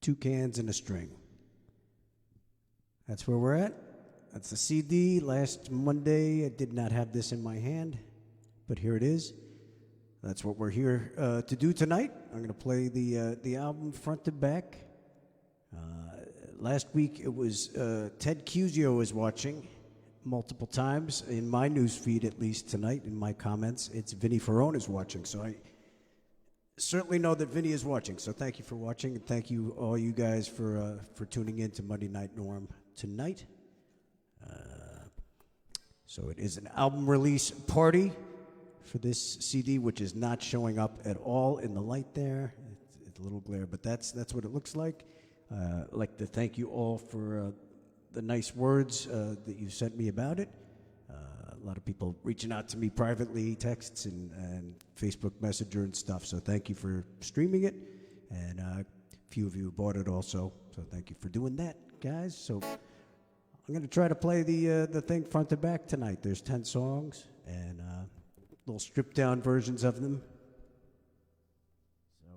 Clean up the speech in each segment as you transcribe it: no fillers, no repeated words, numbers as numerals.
2 cans and a string. That's where we're at. That's the CD. Last Monday, I did not have this in my hand, but here it is. That's what we're here to do tonight. I'm going to play the album front to back. Last week, it was Ted Cusio was watching multiple times. In my news feed, at least tonight, in my comments, it's Vinny Ferrone is watching. So I certainly know that Vinny is watching. So thank you for watching, and thank you, all you guys, for tuning in to Monday Night Norm tonight. So it is an album release party for this CD, which is not showing up at all in the light there. It's a little glare, but that's what it looks like. I'd like to thank you all for the nice words that you sent me about it. A lot of people reaching out to me privately, texts and Facebook Messenger and stuff, so thank you for streaming it. And a few of you bought it also, so thank you for doing that, guys. So I'm going to try to play the thing front to back tonight. There's 10 songs and little stripped-down versions of them. So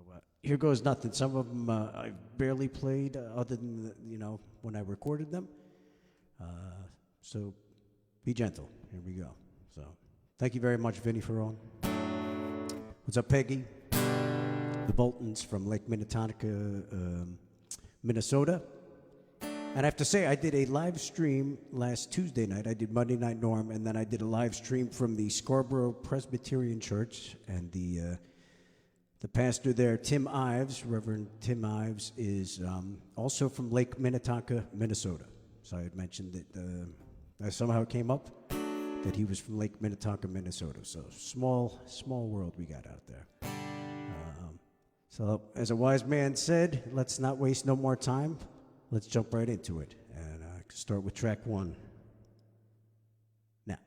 here goes nothing. Some of them I've barely played other than, when I recorded them. So be gentle. Here we go. So thank you very much, Vinny Ferrone. What's up, Peggy? The Boltons from Lake Minnetonka, Minnesota. And I have to say, I did a live stream last Tuesday night. I did Monday Night Norm, and then I did a live stream from the Scarborough Presbyterian Church. And the pastor there, Tim Ives, Reverend Tim Ives, is also from Lake Minnetonka, Minnesota. So I had mentioned that somehow it came up that he was from Lake Minnetonka, Minnesota. So small world we got out there. So as a wise man said, let's not waste no more time. Let's jump right into it, and start with track 1. Now.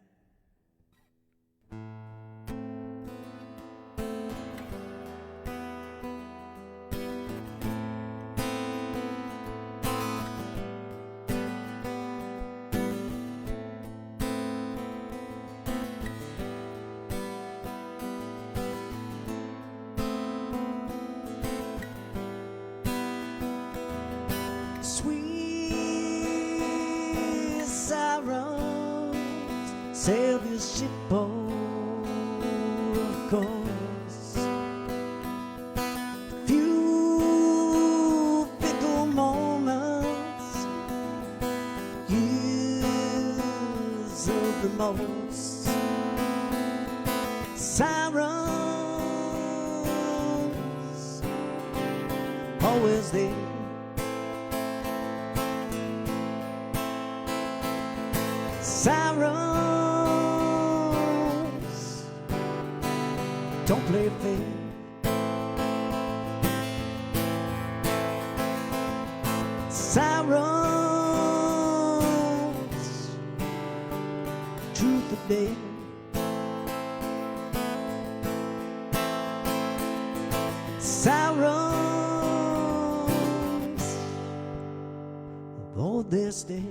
Sweet sorrows, sail this ship on, of course. Few fickle moments, years of the most. Sirens, always there. Sirens don't play fair. Sirens, truth or dare. Sirens of all this day.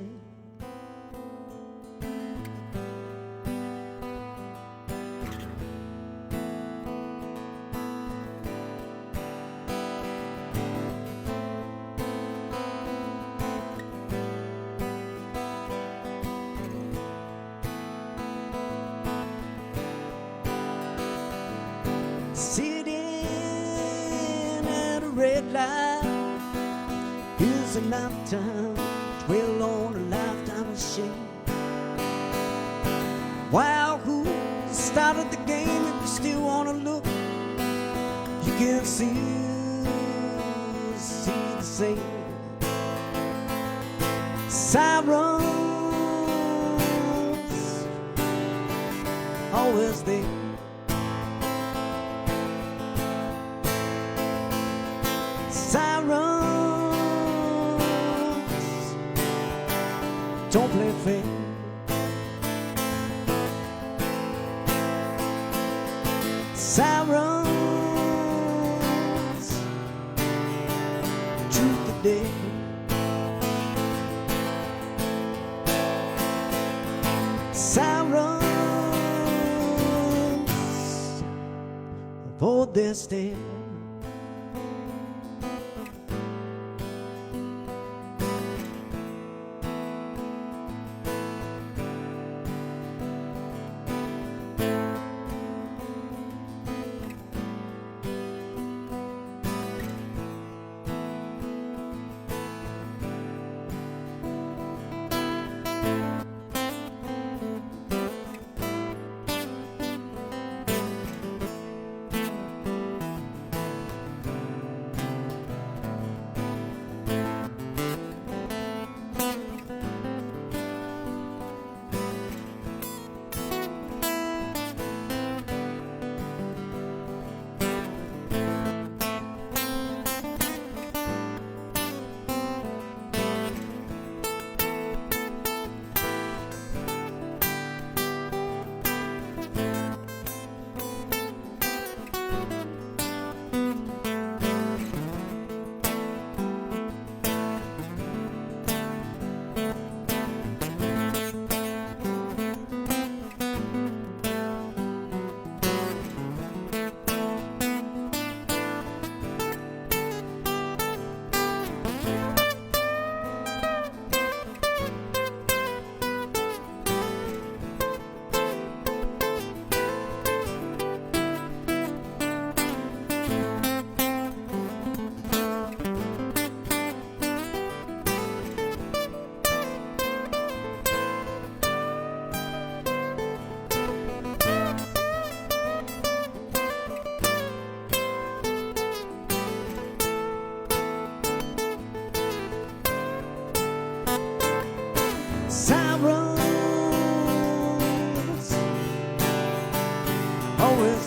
Sitting at a red light is a lifetime, dwell on a lifetime of shame. Wow, who started the game? If you still want to look, you can see the same. Sirens, always there. Sirens don't play fair. Sirens, truth or dare. Sirens of all their stare.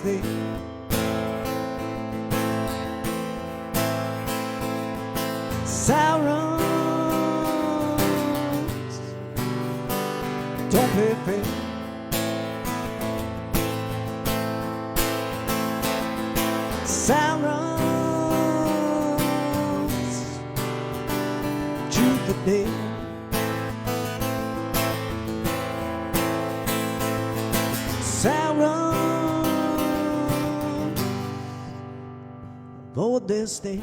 there. Sirens don't play fair. Sirens choose the day. Sirens for this day.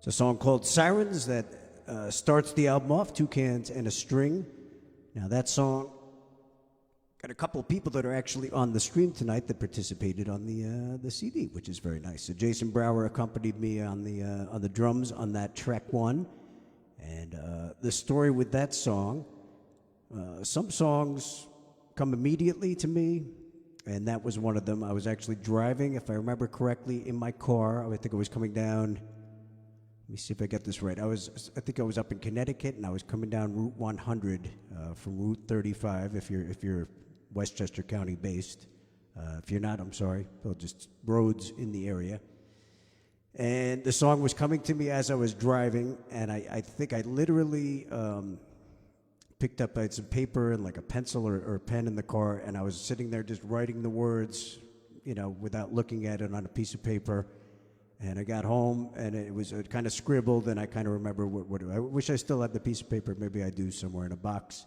It's a song called Sirens that starts the album off, 2 cans and a string. Now that song got a couple of people that are actually on the stream tonight that participated on the CD, which is very nice. So Jason Brower accompanied me on the drums on that track 1. And the story with that song, some songs come immediately to me, and that was one of them. I was actually driving, if I remember correctly, in my car. I think I was coming down. Let me see if I get this right. I think I was up in Connecticut, and I was coming down Route 100 from Route 35. If you're Westchester County based, if you're not, I'm sorry. Well, just roads in the area. And the song was coming to me as I was driving, and I think I literally picked up. I had some paper and like a pencil or a pen in the car, and I was sitting there just writing the words, without looking at it on a piece of paper. And I got home, and it was kind of scribbled, and I kind of remember what I wish I still had the piece of paper. Maybe I do somewhere in a box.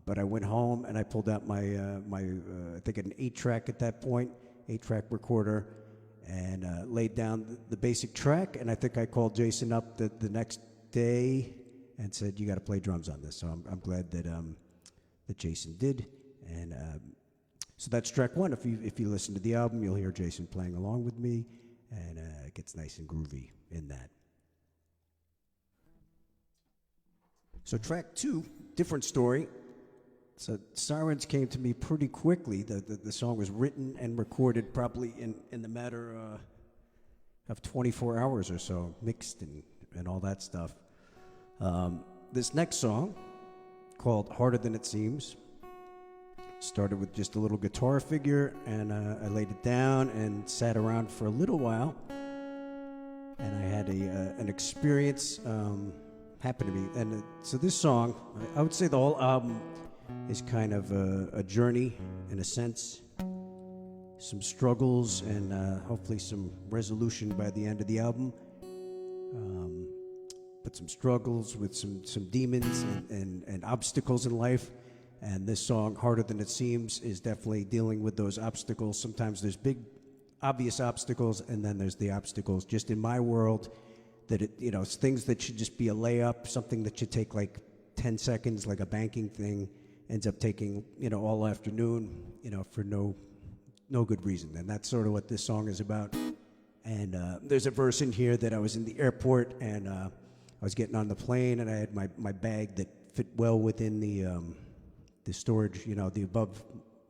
But I went home, and I pulled out my I think an 8-track at that point, 8-track recorder, and laid down the basic track. And I think I called Jason up the next day and said, "You got to play drums on this." So I'm glad that Jason did. And so that's track 1. If you listen to the album, you'll hear Jason playing along with me. And it gets nice and groovy in that. So track 2, different story. So Sirens came to me pretty quickly. The song was written and recorded probably in the matter of 24 hours or so, mixed and all that stuff. This next song, called Harder Than It Seems, started with just a little guitar figure, and I laid it down and sat around for a little while, and I had an experience happen to me. And so this song, I would say the whole album is kind of a journey in a sense, some struggles, and hopefully some resolution by the end of the album, but some struggles with some demons and obstacles in life. And this song, Harder Than It Seems, is definitely dealing with those obstacles. Sometimes there's big, obvious obstacles, and then there's the obstacles just in my world that it's things that should just be a layup, something that should take like 10 seconds, like a banking thing, ends up taking, all afternoon, for no good reason. And that's sort of what this song is about. And there's a verse in here that I was in the airport, and I was getting on the plane, and I had my bag that fit well within the storage, the above,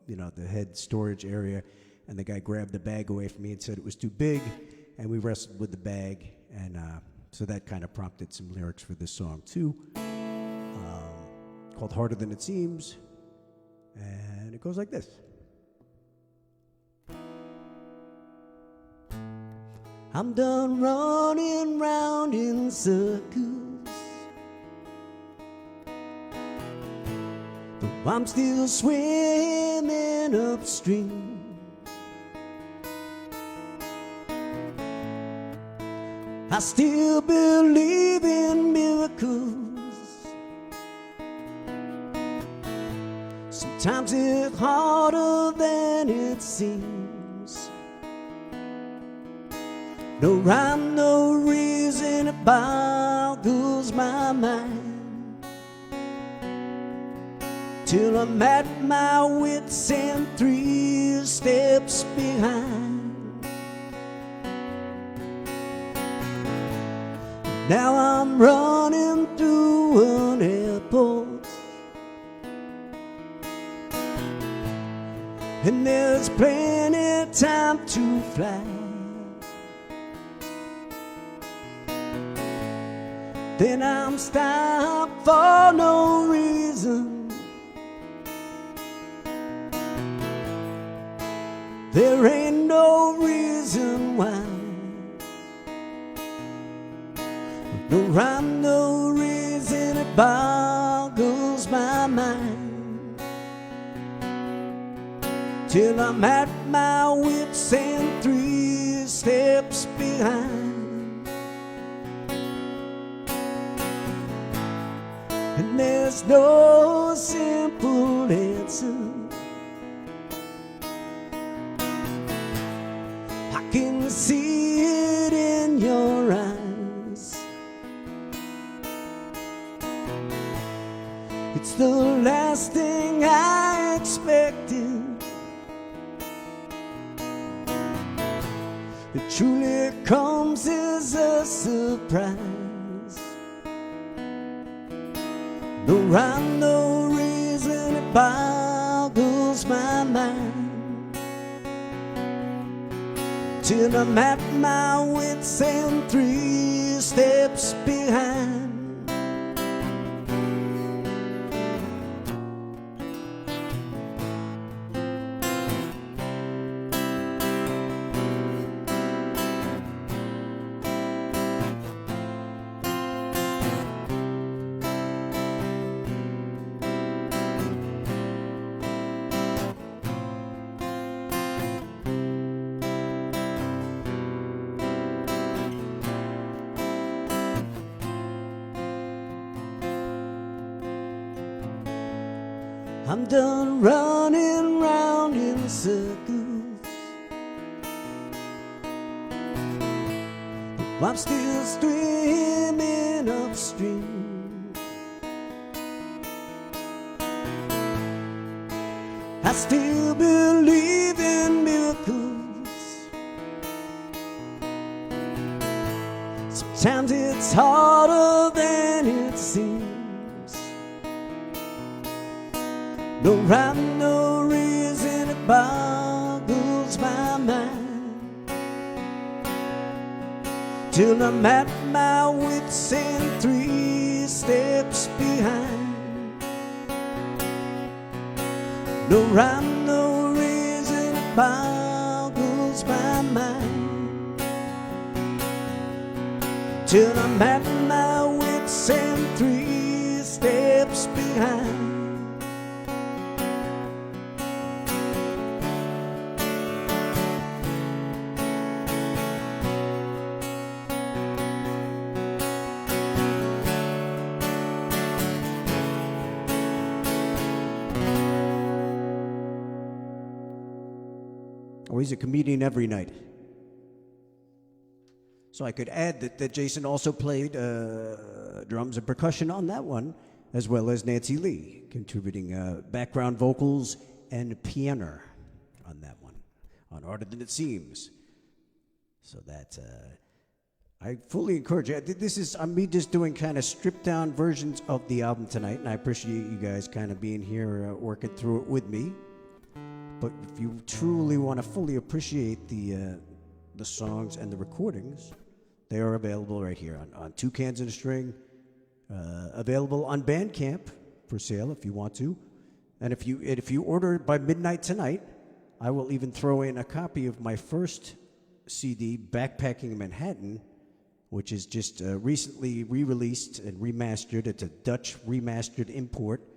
the head storage area, and the guy grabbed the bag away from me and said it was too big, and we wrestled with the bag, and so that kind of prompted some lyrics for this song too, called Harder Than It Seems, and it goes like this. I'm done running round in circles, I'm still swimming upstream. I still believe in miracles. Sometimes it's harder than it seems. No rhyme, no reason, it boggles my mind, till I'm at my wits' end, 3 steps behind. Now I'm running through an airport, and there's plenty time to fly. Then I'm stopped for no reason. There ain't no reason why. No rhyme, no reason, it boggles my mind. Till I'm at my wits' end, 3 steps behind. And there's no simple answer. I can see it in your eyes. It's the last thing I expected. It truly comes as a surprise. No rhyme, no reason, it boggles my mind. Till I'm at my wits' end, 3 steps behind. I'm done running round in circles. I'm still swimming upstream. I still believe in miracles. Sometimes it's harder than it seems. No rhyme, no reason, it boggles my mind. Till I'm at my wits' end, 3 steps behind. No rhyme, no reason, it boggles my mind. Till I'm at my wits' end, 3 steps behind. Or he's a comedian every night. So I could add that Jason also played drums and percussion on that one, as well as Nancy Lee, contributing background vocals and piano on that one, on Harder Than It Seems. So that, I fully encourage you. This is me just doing kind of stripped down versions of the album tonight, and I appreciate you guys kind of being here working through it with me. But if you truly want to fully appreciate the songs and the recordings, they are available right here on 2 Cans and a String, available on Bandcamp for sale if you want to. And if you order by midnight tonight, I will even throw in a copy of my first CD, Backpacking Manhattan, which is just recently re-released and remastered. It's a Dutch remastered import.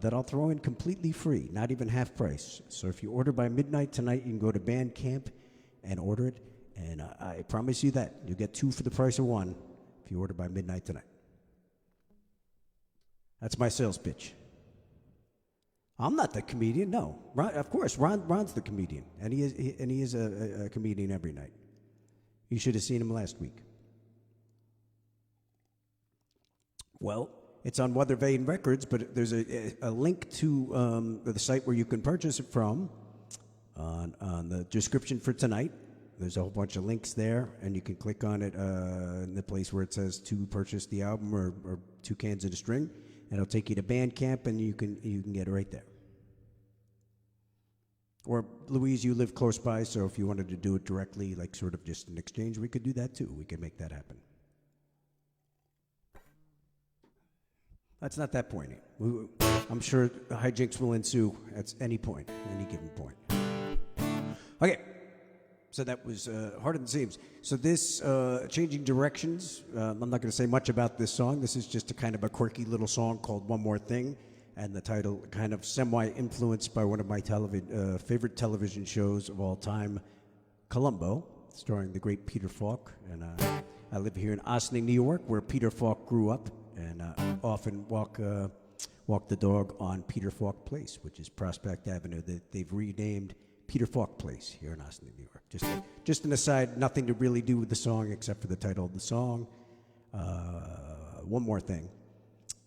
That I'll throw in completely free, not even half price. So if you order by midnight tonight, you can go to Bandcamp and order it. And I promise you that. You'll get 2 for the price of 1 if you order by midnight tonight. That's my sales pitch. I'm not the comedian, no. Of course, Ron's the comedian. And he is a comedian every night. You should have seen him last week. Well, it's on Weather Vane Records, but there's a link to the site where you can purchase it from on the description for tonight. There's a whole bunch of links there, and you can click on it in the place where it says to purchase the album or 2 Cans and a String, and it'll take you to Bandcamp, and you can get it right there. Or, Louise, you live close by, so if you wanted to do it directly, like sort of just an exchange, we could do that too. We could make that happen. That's not that pointy. I'm sure hijinks will ensue at any point, any given point. Okay, so that was Harder Than Seems. So this, Changing Directions, I'm not going to say much about this song. This is just a kind of a quirky little song called One More Thing, and the title kind of semi-influenced by one of my favorite television shows of all time, Columbo, starring the great Peter Falk. And I live here in Ossining, New York, where Peter Falk grew up, and often walk the dog on Peter Falk Place, which is Prospect Avenue. That they've renamed Peter Falk Place here in Ossining, New York. Just an aside, nothing to really do with the song except for the title of the song. One More Thing,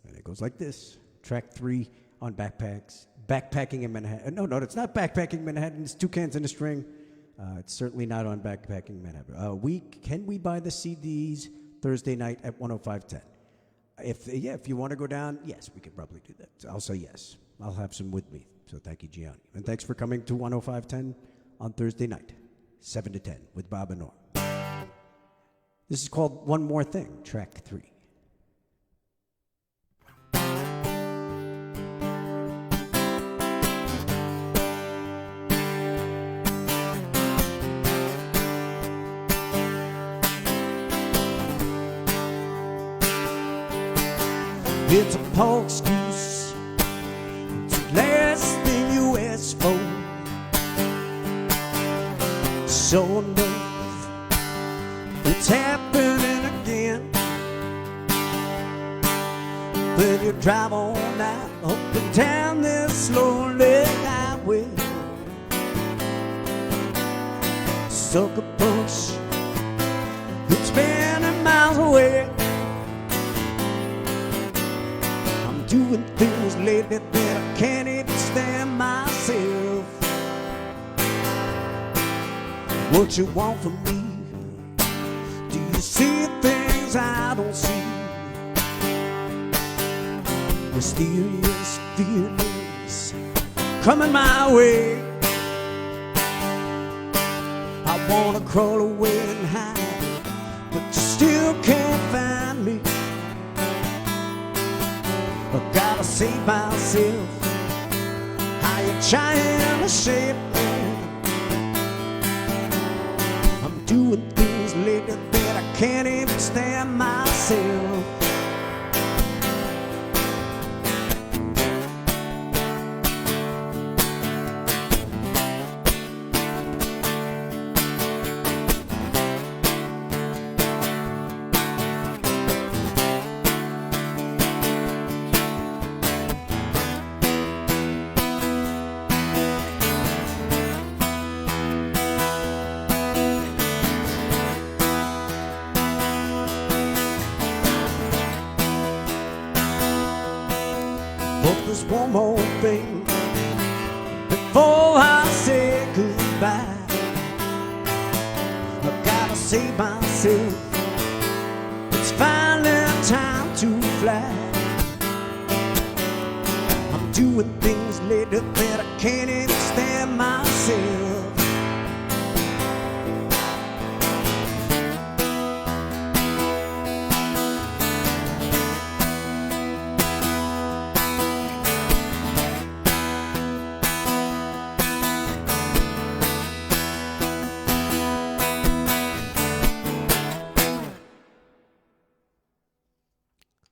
and it goes like this. Track 3 on Backpacking in Manhattan. No, it's not Backpacking Manhattan. It's 2 Cans and a String. It's certainly not on Backpacking Manhattan. Can we buy the CDs Thursday night at 105.10? If you want to go down, yes, we could probably do that. So I'll say yes. I'll have some with me. So thank you, Gianni. And thanks for coming to 105.10 on Thursday night, 7 to 10, with Bob and Norm. This is called One More Thing, track 3. It's a poor excuse. It's the last thing you ask for. So enough, it's happening again. When you drive all night up and down this lonely highway, sucker punch, it's many miles away. Doing things lately that I can't even stand myself. What you want from me? Do you see things I don't see? Mysterious feelings coming my way. I wanna crawl away and hide, but you still can't find me. I gotta save myself. How you trying to shape me? I'm doing things lately that I can't even stand myself. But there's one more thing before I say goodbye. I gotta save myself. It's finally time to fly. I'm doing things lately that I can't even stand myself.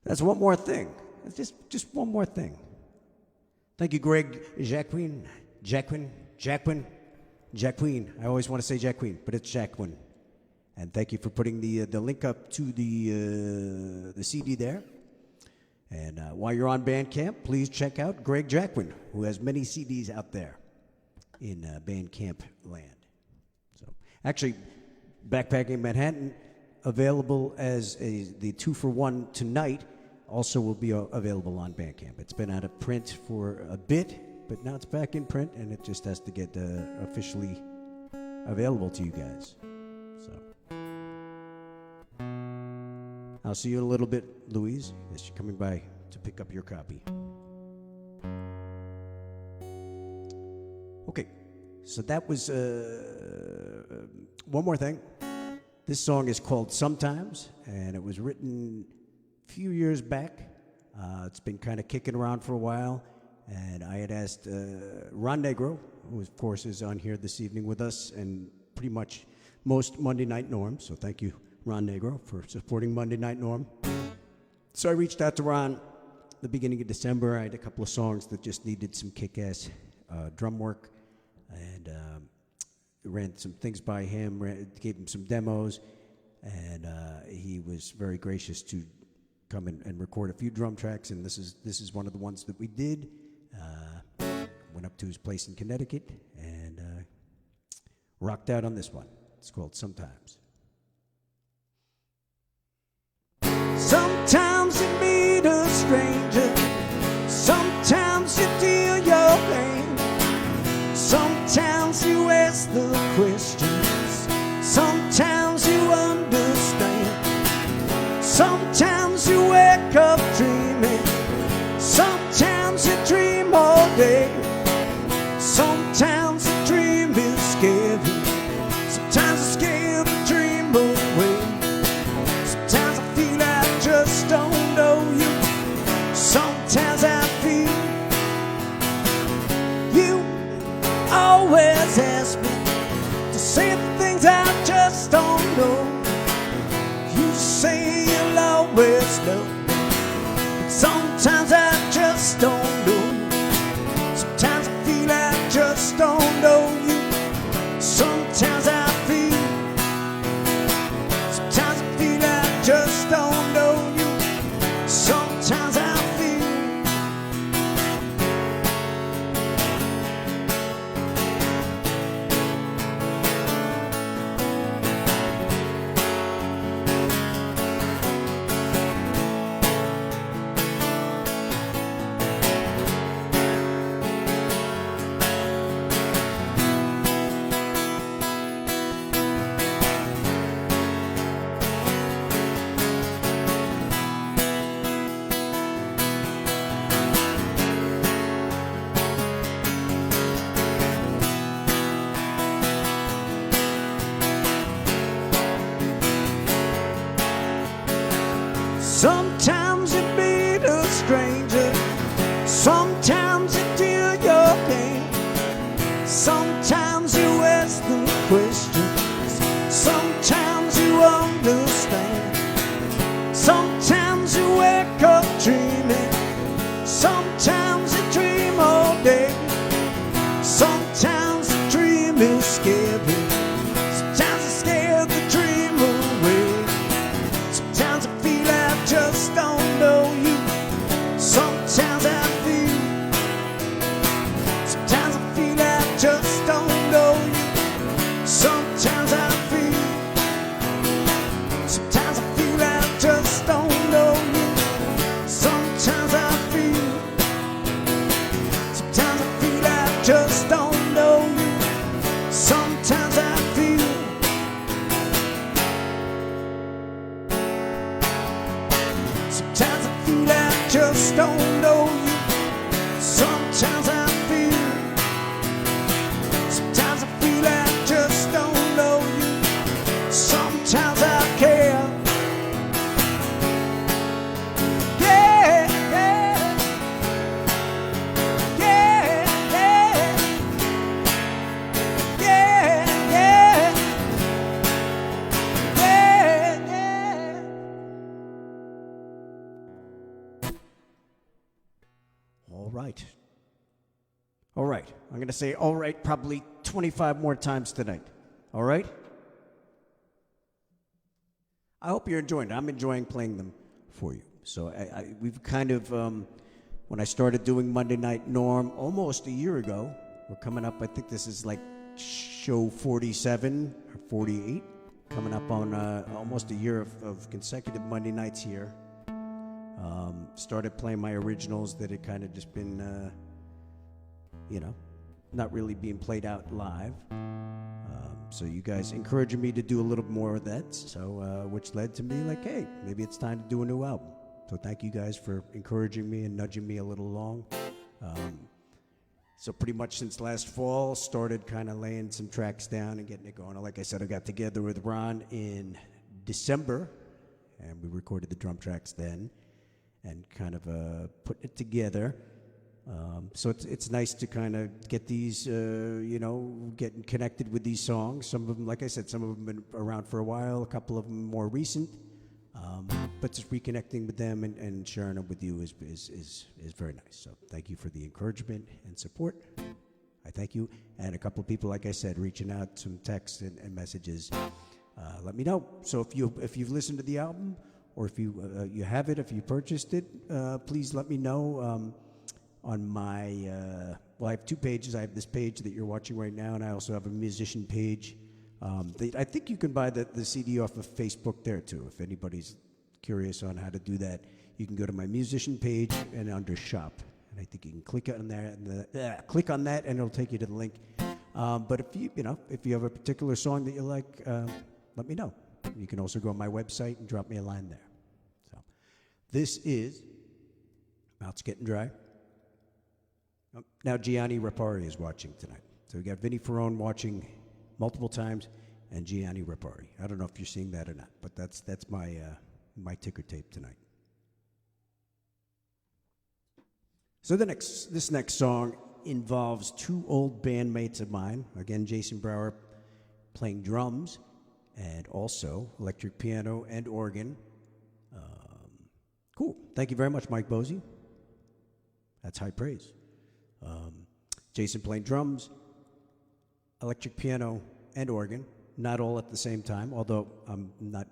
That's one more thing. It's just one more thing. Thank you, Greg Jacqueline. I always want to say Jacqueline, but it's Jacqueline. And thank you for putting the link up to the CD there. And while you're on Bandcamp, please check out Greg Jacqueline, who has many CDs out there in Bandcamp land. So, actually, Backpacking Manhattan, available as the 2-for-1 tonight, also will be available on Bandcamp. It's been out of print for a bit, but now it's back in print, and it just has to get officially available to you guys. So I'll see you in a little bit, Louise, as you're coming by to pick up your copy. Okay, so that was one more thing. This song is called Sometimes, and it was written a few years back. It's been kind of kicking around for a while, and I had asked Ron Negro, who of course is on here this evening with us, and pretty much most Monday Night Norm, so thank you, Ron Negro, for supporting Monday Night Norm. So I reached out to Ron the beginning of December. I had a couple of songs that just needed some kick-ass drum work, and ran some things by him, gave him some demos, and he was very gracious to come and record a few drum tracks, and this is one of the ones that we did. Went up to his place in Connecticut and rocked out on this one. It's called Sometimes. Sometimes you meet a stranger, sometimes you deal your pain, sometimes you ask the questions, sometimes you understand, sometimes you wake up dreaming, sometimes you dream all day, sometimes the dream is scary, sometimes I scare the dream away, sometimes I feel I just don't know you, sometimes I feel you always ask me to say the things I just don't know. You say you'll always love me, but sometimes I just don't know. Sometimes I feel I just don't know you. Sometimes I feel, sometimes I feel I just don't know you. Sometimes I feel. Sometimes you meet a stranger, sometimes you deal your game, sometimes you ask the questions, sometimes you understand, sometimes you wake up dreaming, sometimes you dream all day, sometimes the dream is scary, sometimes I scare the dream away, sometimes I feel I just don't know you. Sometimes I feel, sometimes I feel I just don't know you. Sometimes I feel, sometimes I feel I just don't know you. Sometimes I feel, sometimes I feel I just don't know you. Sometimes I feel. Sometimes I feel I just don't know you. Sometimes I feel. Sometimes I feel I just don't know you. Sometimes I care. Yeah, yeah. Yeah, yeah. Yeah, yeah. Yeah, yeah. All right. All right. I'm going to say all right probably 25 more times tonight. All right? I hope you're enjoying it. I'm enjoying playing them for you. So we've kind of, when I started doing Monday Night Norm almost a year ago, we're coming up, I think this is like show 47 or 48, coming up on almost a year of consecutive Monday nights here. Started playing my originals that had kind of just been, not really being played out live. So you guys encouraging me to do a little more of that, so which led to me like, hey, maybe it's time to do a new album. So thank you guys for encouraging me and nudging me a little along. So pretty much since last fall, started kind of laying some tracks down and getting it going. Like I said, I got together with Ron in December, and we recorded the drum tracks then, and kind of put it together. So it's nice to kind of get these, getting connected with these songs. Some of them, like I said, some of them have been around for a while, a couple of them more recent. But just reconnecting with them and sharing them with you is very nice. So thank you for the encouragement and support. I thank you. And a couple of people, like I said, reaching out, some texts and messages. Let me know. So if you've listened to the album, or if you have it, if you purchased it, please let me know. On my, I have two pages. I have this page that you're watching right now, and I also have a musician page. I think you can buy the CD off of Facebook there too. If anybody's curious on how to do that, you can go to my musician page and under shop, and I think you can click on there and click on that, and it'll take you to the link. But if you have a particular song that you like, let me know. You can also go on my website and drop me a line there. So this is Mouth's Getting Dry. Now Gianni Rapari is watching tonight. So we got Vinny Ferrone watching multiple times, and Gianni Rapari. I don't know if you're seeing that or not, but that's my ticker tape tonight. So this next song involves two old bandmates of mine. Again, Jason Brower playing drums, and also electric piano and organ. Cool. Thank you very much, Mike Bosey. That's high praise. Jason playing drums, electric piano, and organ, not all at the same time, although I'm not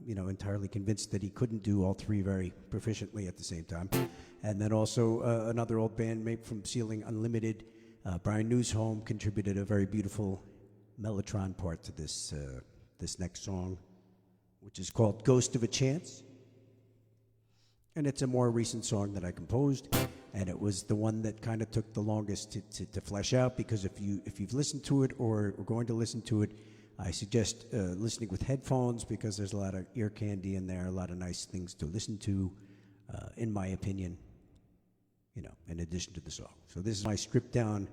entirely convinced that he couldn't do all three very proficiently at the same time. And then also another old bandmate from Ceiling Unlimited, Brian Newsholm, contributed a very beautiful mellotron part to this next song, which is called Ghost of a Chance. And it's a more recent song that I composed, and it was the one that kind of took the longest to flesh out, because if you've listened to it or are going to listen to it, I suggest listening with headphones, because there's a lot of ear candy in there, a lot of nice things to listen to, in my opinion, in addition to the song. So this is my stripped down,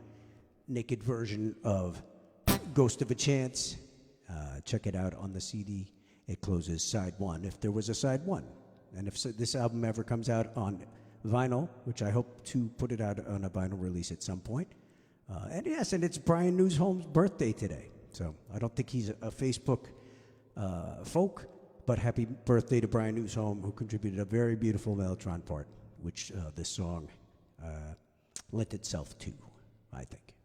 naked version of Ghost of a Chance. Check it out on the CD. It closes side one, if there was a side one. And if this album ever comes out on vinyl, which I hope to put it out on a vinyl release at some point. And yes, and it's Brian Newsholm's birthday today. So I don't think he's a Facebook folk, but happy birthday to Brian Newsholm, who contributed a very beautiful mellotron part, which this song lent itself to, I think.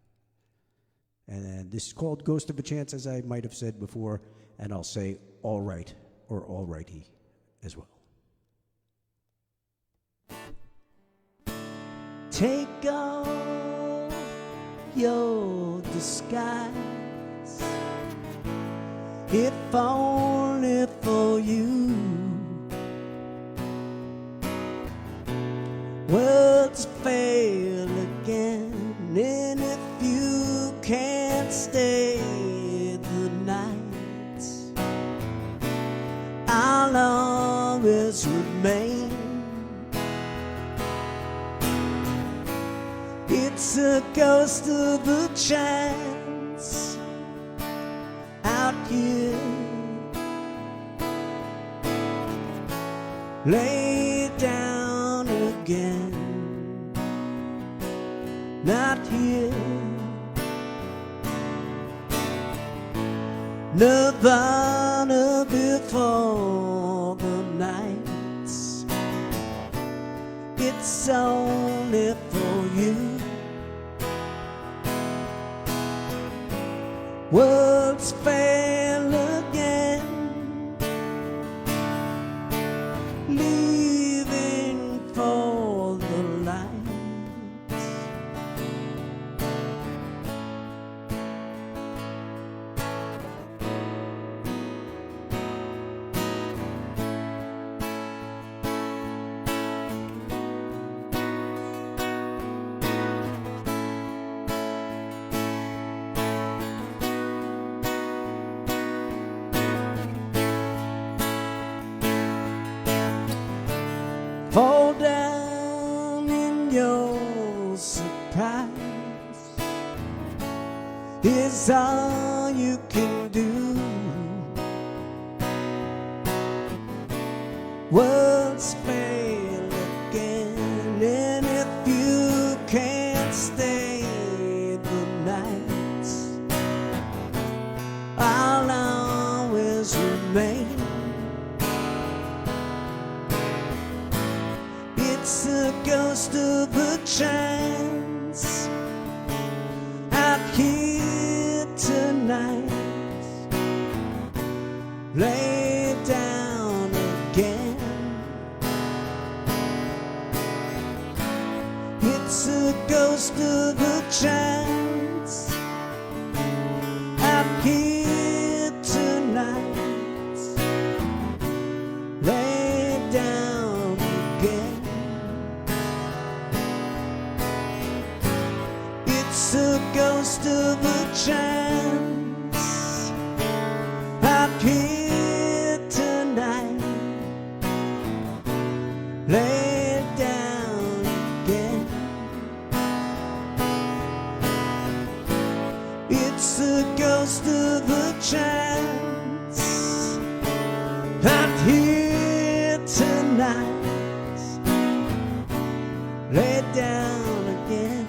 And this is called Ghost of a Chance, as I might have said before, and I'll say all right, or all righty as well. Take off your disguise, if only for you. Words fail again, and if you can't stay the night, I'll always remain. It's a ghost of a chance out here. Lay down again, not here. Nirvana before the night. It's only for you. Words fail again, leaving for the light. is all you can do. Words fail again, and if you can't stay the night, I'll always remain. It's a ghost of a chance out here tonight. Lay down again. It's a ghost of a chance out here tonight. Lay down again. It's a ghost of a chance out here tonight. Lay down again. It's a ghost of a chance out here tonight. Lay down again.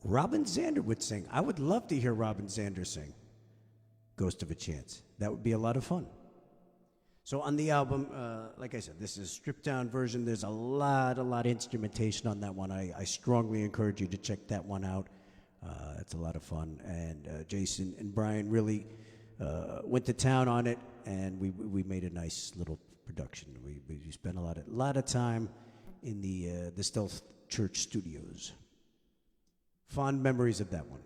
Robin Zander would sing. I would love to hear Robin Zander sing Ghost of a Chance. That would be a lot of fun. So on the album, like I said, this is a stripped down version. There's a lot of instrumentation on that one. I strongly encourage you to check that one out. It's a lot of fun. And Jason and Brian really went to town on it, and we made a nice little production. We spent a lot of time in the Stealth Church studios. Fond memories of that one.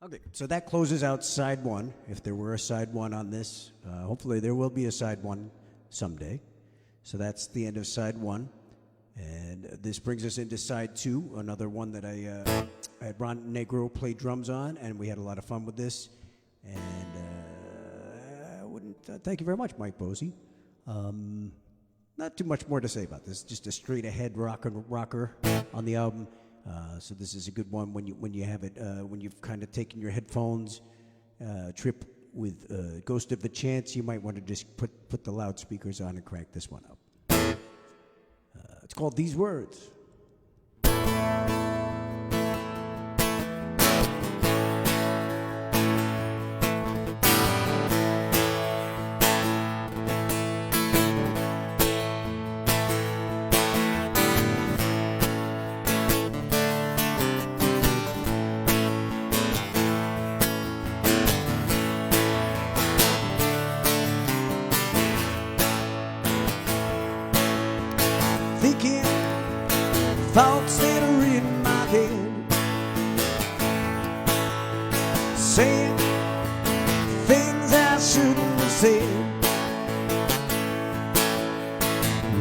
Okay, so that closes out side one. If there were a side one on this, hopefully there will be a side one someday. So that's the end of side one. And this brings us into side two, another one that I had Ron Negro play drums on, and we had a lot of fun with this. And I wouldn't thank you very much, Mike Bosey. Not too much more to say about this. Just a straight ahead rocker on the album. So this is a good one when you have it when you've kind of taken your headphones trip with Ghost of the Chance. You might want to just put the loudspeakers on and crank this one up. It's called These Words. thinking thoughts that are in my head, saying things I shouldn't have said.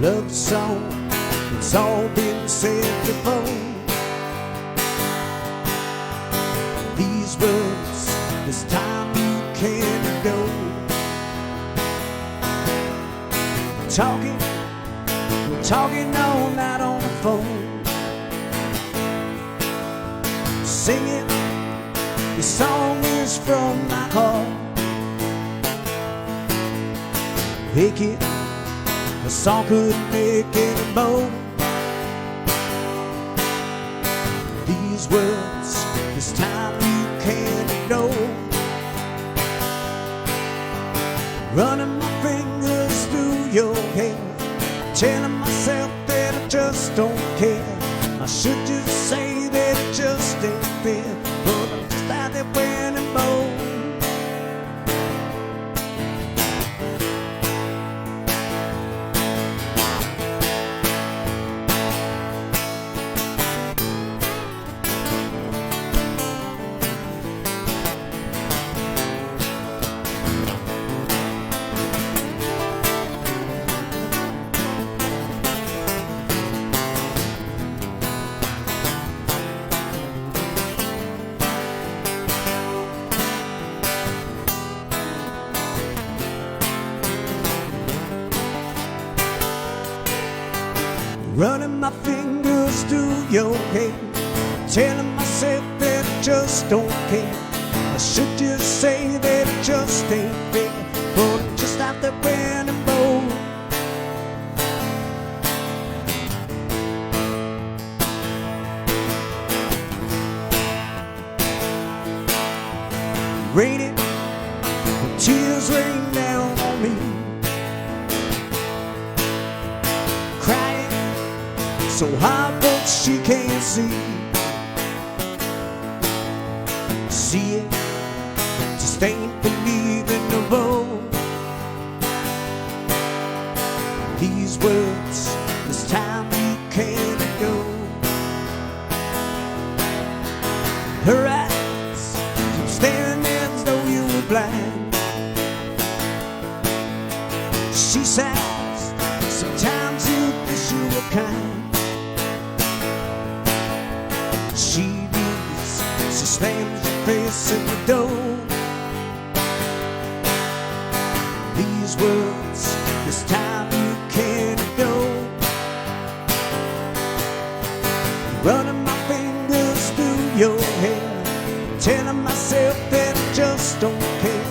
Love song, it's all been said before. These words, this time you can't go. We're talking all night on the phone, singing, the song is from my heart. Aching, the song couldn't make any more. These words, this time you can't know. Running my fingers through your hair, telling myself that I just don't care. I should just say that it just ain't fair, but I'm just out there winning more. Running my fingers through your hair, telling myself that I just don't care. I should just say that it just ain't fair, but I'm just out there winning more. Raining, the tears rain down on me, crying so hard that she can't see. See it, just ain't believing the road. These words, this time you can't go. Her eyes keep staring as though you were blind. She sighs, sometimes you wish you were kind. She leaves, she slams your face in the door. These words, this time you can't go. Running my fingers through your hair, telling myself that I just don't care.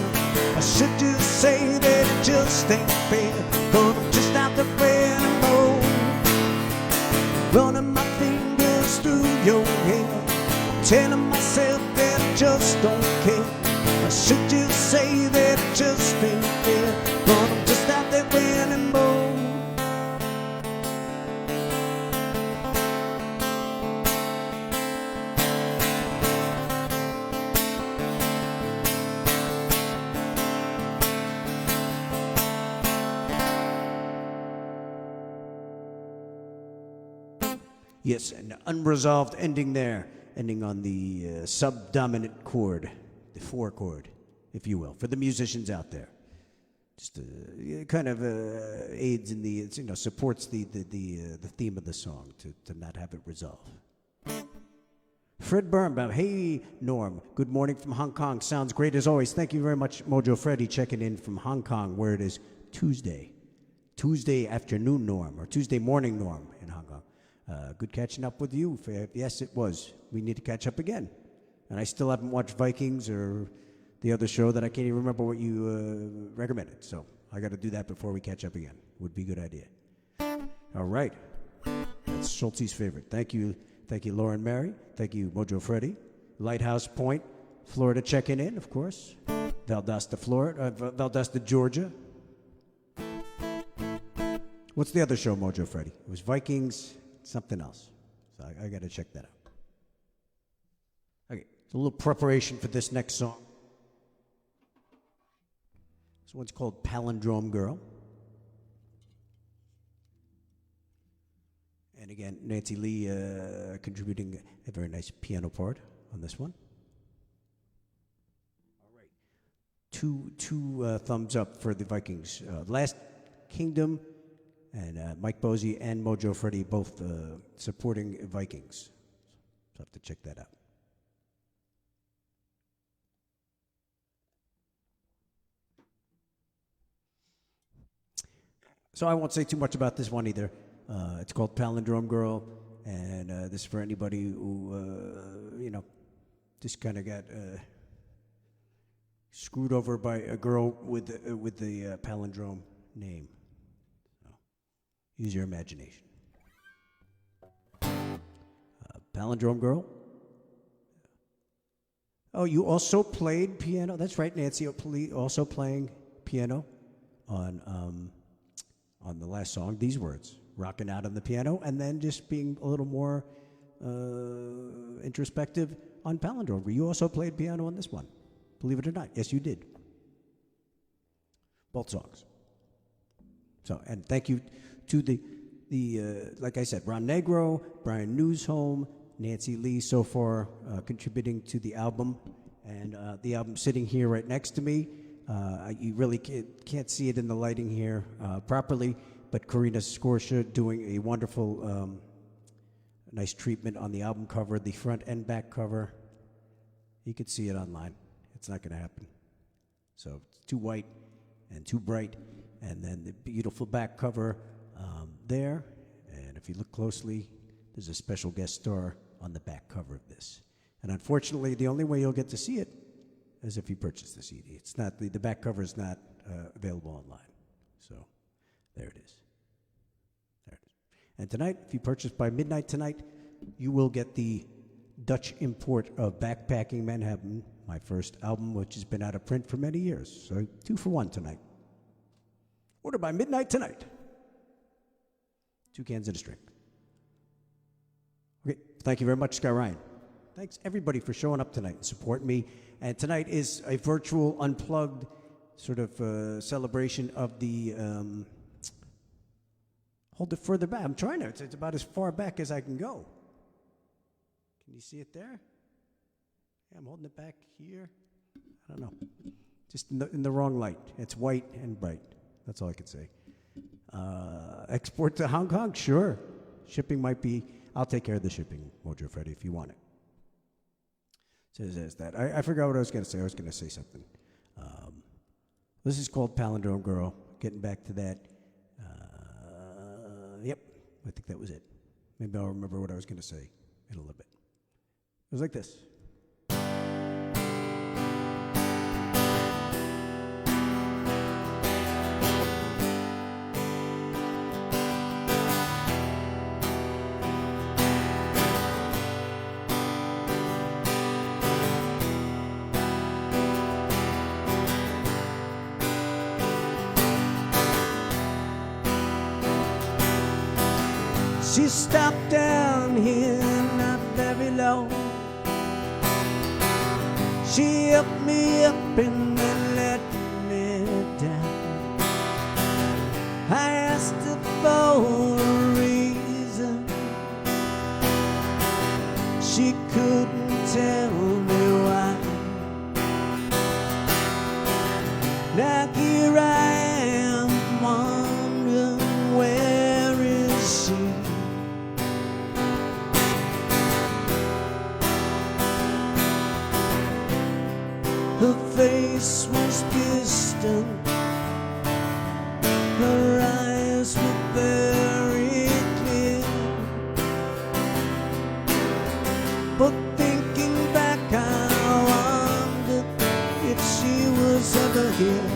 I should just say that it just ain't fair, but I'm just out there winning more. Running my fingers through your hair, telling myself that I just don't care. I should just say that it just ain't fair, but I'm just out there winning more. Yes, an unresolved ending there, ending on the subdominant chord, the 4 chord, if you will, for the musicians out there. Just kind of aids in the, supports the theme of the song to not have it resolve. Fred Birnbaum, hey Norm, good morning from Hong Kong. Sounds great as always. Thank you very much, Mojo Freddy, checking in from Hong Kong, where it is Tuesday afternoon, Norm, or Tuesday morning, Norm, in Hong Kong. Good catching up with you. Yes, it was. We need to catch up again. And I still haven't watched Vikings or the other show that I can't even remember what you recommended. So I got to do that before we catch up again. Would be a good idea. All right. That's Schultze's favorite. Thank you, Lauren Mary. Thank you, Mojo Freddy. Lighthouse Point, Florida, checking in, of course. Valdosta, Georgia. What's the other show, Mojo Freddy? It was Vikings, something else. So I got to check that out. Okay, so a little preparation for this next song. This one's called Palindrome Girl. And again, Nancy Lee contributing a very nice piano part on this one. All right. Two thumbs up for the Vikings. Last Kingdom and Mike Posey and Mojo Freddy both supporting Vikings. So have to check that out. So I won't say too much about this one either. It's called Palindrome Girl, and this is for anybody who, just kind of got screwed over by a girl with the palindrome name. So, use your imagination. Palindrome Girl. Oh, you also played piano? That's right, Nancy. Also playing piano on the last song. These words, rocking out on the piano, and then just being a little more introspective on Palindrome. You also played piano on this one, believe it or not. Yes, you did. Both songs. So, and thank you to the like I said, Ron Negro, Brian Newsholm, Nancy Lee so far contributing to the album, and the album sitting here right next to me. You really can't see it in the lighting here properly, but Karina Scorsha doing a wonderful, nice treatment on the album cover, the front and back cover. You can see it online. It's not going to happen. So it's too white and too bright, and then the beautiful back cover there. And if you look closely, there's a special guest star on the back cover of this. And unfortunately, the only way you'll get to see it is if you purchase the CD. It's not the back cover is not available online. So there it is. There it is. And tonight, if you purchase by midnight tonight, you will get the Dutch import of Backpacking Manhattan, my first album, which has been out of print for many years. So 2 for 1 tonight. Order by midnight tonight. 2 cans and a string. Okay, thank you very much, Sky Ryan. Thanks everybody for showing up tonight and supporting me. And tonight is a virtual, unplugged sort of celebration of the. Hold it further back. I'm trying to. It's about as far back as I can go. Can you see it there? Yeah, I'm holding it back here. I don't know. Just in the wrong light. It's white and bright. That's all I can say. Export to Hong Kong? Sure. Shipping might be. I'll take care of the shipping, Mojo Freddy, if you want it. So there's that. I forgot what I was going to say. I was going to say something. This is called Palindrome Girl. Getting back to that. Yep, I think that was it. Maybe I'll remember what I was going to say in a little bit. It was like this. She stopped down here, not very long. She helped me up and then let me down. I asked her for a reason. She couldn't tell me why. Now here I am wondering, where is she? Her face was distant, her eyes were very clear. But thinking back, I wondered if she was ever here.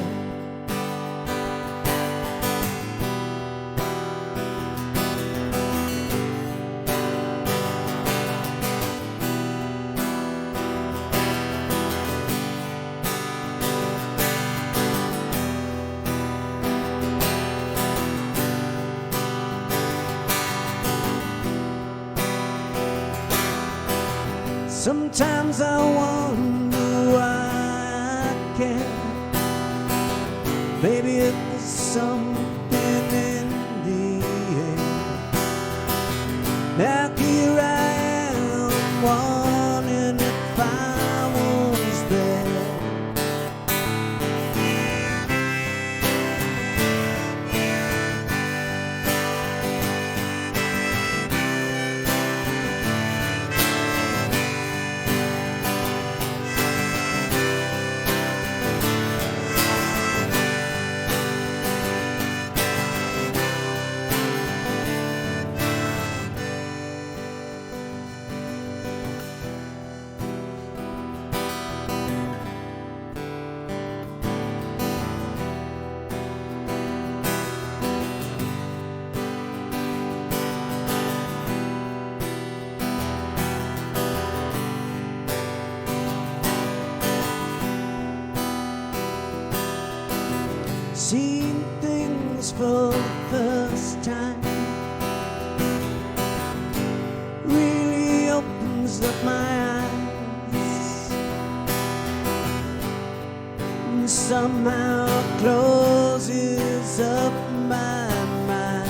Sometimes I wonder why I care. Maybe it was something in the air. Now here I am, wondering if I was there. Seeing things for the first time really opens up my eyes, and somehow closes up my mind.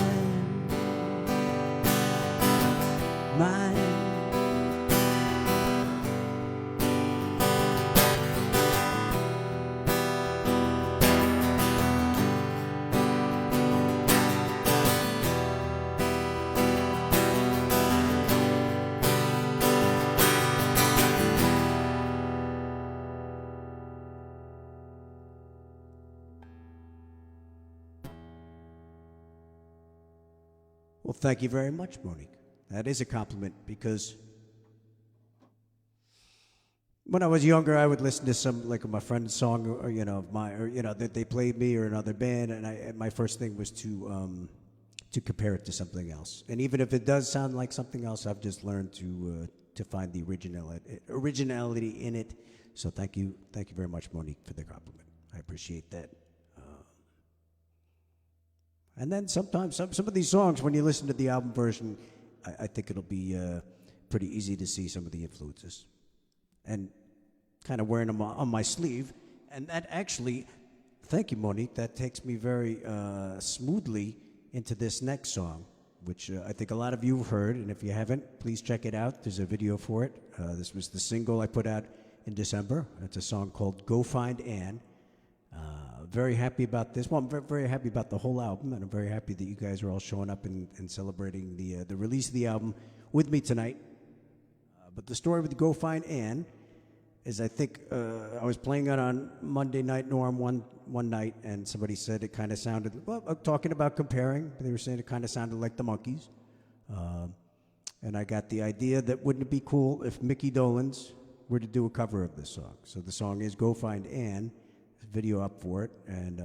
Well, thank you very much, Monique. That is a compliment, because when I was younger, I would listen to some, like, my friend's song, or that they played me, or another band, and my first thing was to compare it to something else. And even if it does sound like something else, I've just learned to find the originality in it. So thank you very much, Monique, for the compliment. I appreciate that. And then sometimes some of these songs, when you listen to the album version, I think it'll be pretty easy to see some of the influences, and kind of wearing them on my sleeve. And that actually, thank you, Monique, that takes me very smoothly into this next song, which I think a lot of you have heard, and if you haven't, please check it out. There's a video for it. This was the single I put out in December. It's a song called Go Find Ann. Very happy about this. Well, I'm very happy about the whole album, and I'm very happy that you guys are all showing up and celebrating the release of the album with me tonight. But the story with Go Find Ann is, I think I was playing it on Monday Night Norm one night, and somebody said it kind of sounded, well, talking about comparing, they were saying it kind of sounded like the Monkees. And I got the idea that wouldn't it be cool if Mickey Dolenz were to do a cover of this song. So the song is Go Find Ann. Video up for it, and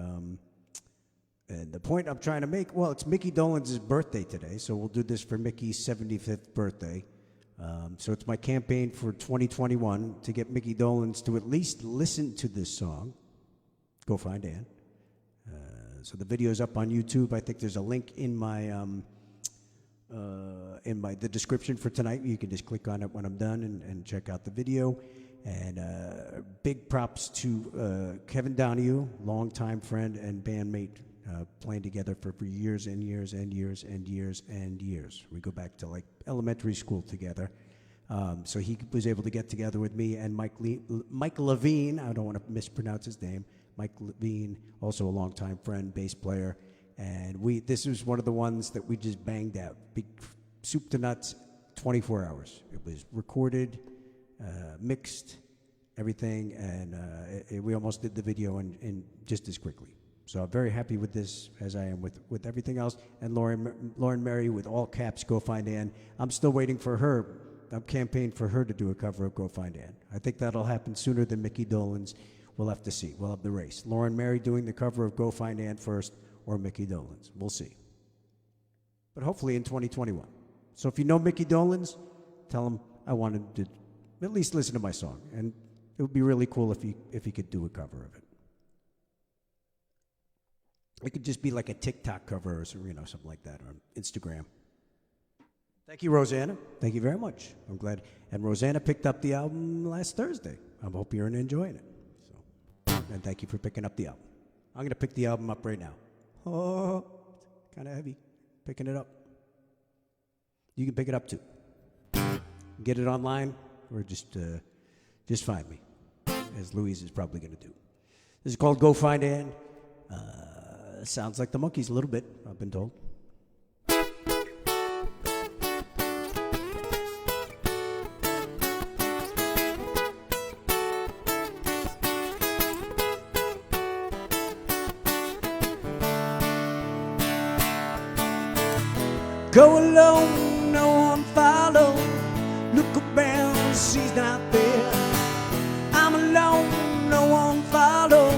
the point I'm trying to make, well, it's Mickey Dolenz' birthday today, so we'll do this for Mickey's 75th birthday. So it's my campaign for 2021 to get Mickey Dolenz to at least listen to this song, Go Find Ann. So the video's up on YouTube. I think there's a link in the description for tonight. You can just click on it when I'm done and check out the video. And big props to Kevin Donahue, longtime friend and bandmate, playing together for years and years and years and years and years. We go back to like elementary school together. So he was able to get together with me and Mike Levine. I don't want to mispronounce his name. Mike Levine, also a longtime friend, bass player. And this was one of the ones that we just banged out. Big soup to nuts, 24 hours. It was recorded, mixed, everything, and we almost did the video in just as quickly. So I'm very happy with this, as I am with everything else. And Lauren Mary, with all caps, Go Find Ann. I'm still waiting for her. I'm campaigning for her to do a cover of Go Find Ann. I think that'll happen sooner than Mickey Dolenz. We'll have to see. We'll have the race. Lauren Mary doing the cover of Go Find Ann first, or Mickey Dolenz. We'll see. But hopefully in 2021. So if you know Mickey Dolenz, tell him I wanted to at least listen to my song, and it would be really cool if he could do a cover of it. It could just be like a TikTok cover or something like that, on Instagram. Thank you, Rosanna. Thank you very much. I'm glad. And Rosanna picked up the album last Thursday. I hope you're enjoying it. So, and thank you for picking up the album. I'm going to pick the album up right now. Oh, kind of heavy, picking it up. You can pick it up too. Get it online, or just find me, as Louise is probably going to do. This is called Go Find Ann. Sounds like the Monkees a little bit, I've been told. Go alone, no one follow. Look around, she's not there. I'm alone, no one follow.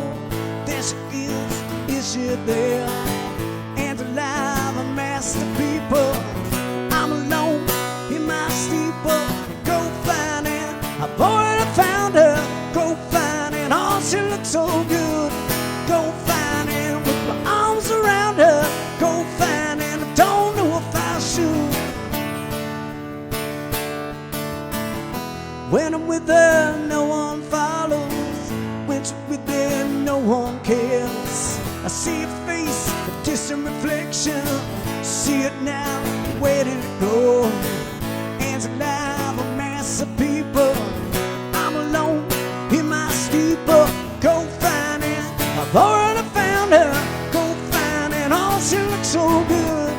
There she is she there? And alive, a mass of people. I'm alone in my steeple. Go find her, I've already found her. Go find her, oh, she looks so good. Go find her with my arms around her. Go find her, I don't know if I should. When I'm with her, no one follows. When she's with her, no one cares. I see her face, a distant reflection. See it now, where did it go? And alive, a mass of people. I'm alone in my steeple. Go find her, I've already found her. Go find her, oh, she looks so good.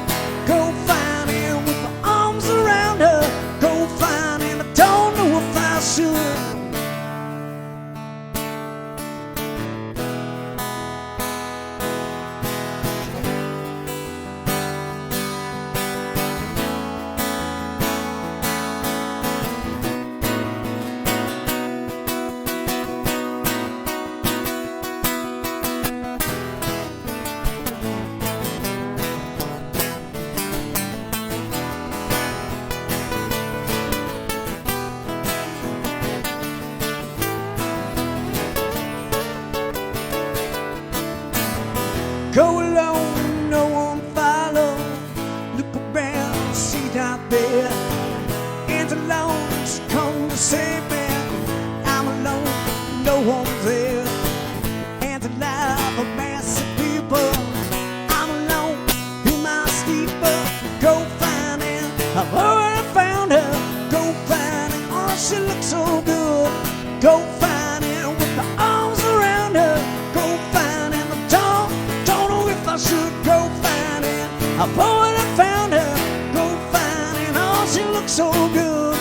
Go find her with my arms around her. Go find her, I don't know if I should. Go alone, no one follow. Look around, she's not there. And alone, she come to save me. I'm alone, no one's there. And alive, a mass of people. I'm alone in my steeple. Go find her, I've already found her. Go find her, oh, she looks so good. Go find her with my arms around her. Go find her, I should. Go find her, I've already found her. Go find her, oh, she looks so good.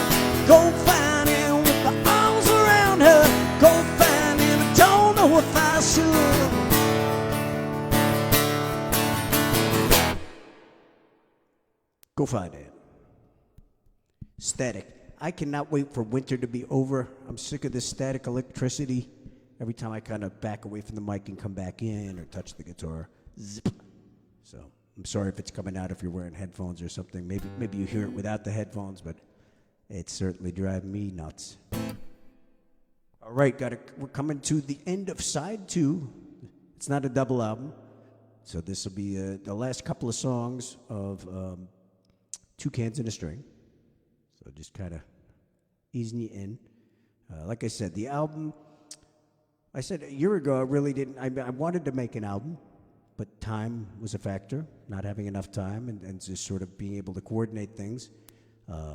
Go find her with my arms around her. Go find her, I don't know if I should. Go find her. Static. I cannot wait for winter to be over. I'm sick of this static electricity. Every time I kind of back away from the mic and come back in or touch the guitar. Zip. So I'm sorry if it's coming out if you're wearing headphones or something. Maybe you hear it without the headphones, but it's certainly driving me nuts. All right, we're coming to the end of side 2. It's not a double album, so this will be the last couple of songs of Two Cans and a String. So just kind of easing you in. Like I said, the album. I said a year ago I really didn't. I wanted to make an album. But time was a factor, not having enough time and just sort of being able to coordinate things.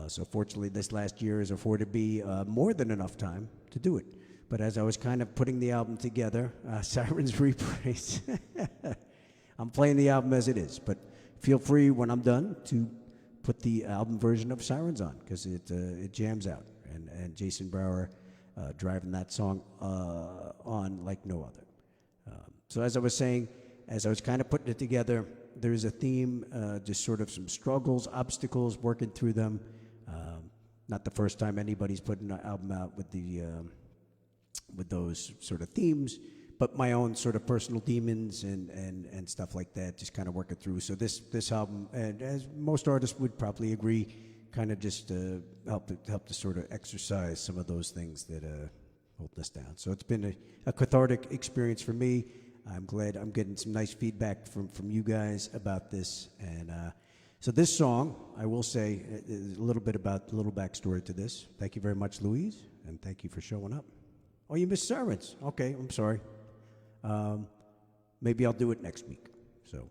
So fortunately, this last year has afforded me more than enough time to do it. But as I was kind of putting the album together, Sirens Reprise, I'm playing the album as it is. But feel free when I'm done to put the album version of Sirens on, because it jams out. And Jason Brower driving that song on like no other. So as I was saying, as I was kind of putting it together, there's a theme, just sort of some struggles, obstacles, working through them. Not the first time anybody's put an album out with those sort of themes, but my own sort of personal demons and stuff like that, just kind of working through. So this album, and as most artists would probably agree, kind of just help to sort of exercise some of those things that hold us down. So it's been a cathartic experience for me. I'm glad I'm getting some nice feedback from you guys about this. And so this song, I will say a little bit about the little backstory to this. Thank you very much, Louise, and thank you for showing up. Oh, you missed Sirens. Okay, I'm sorry. Maybe I'll do it next week. So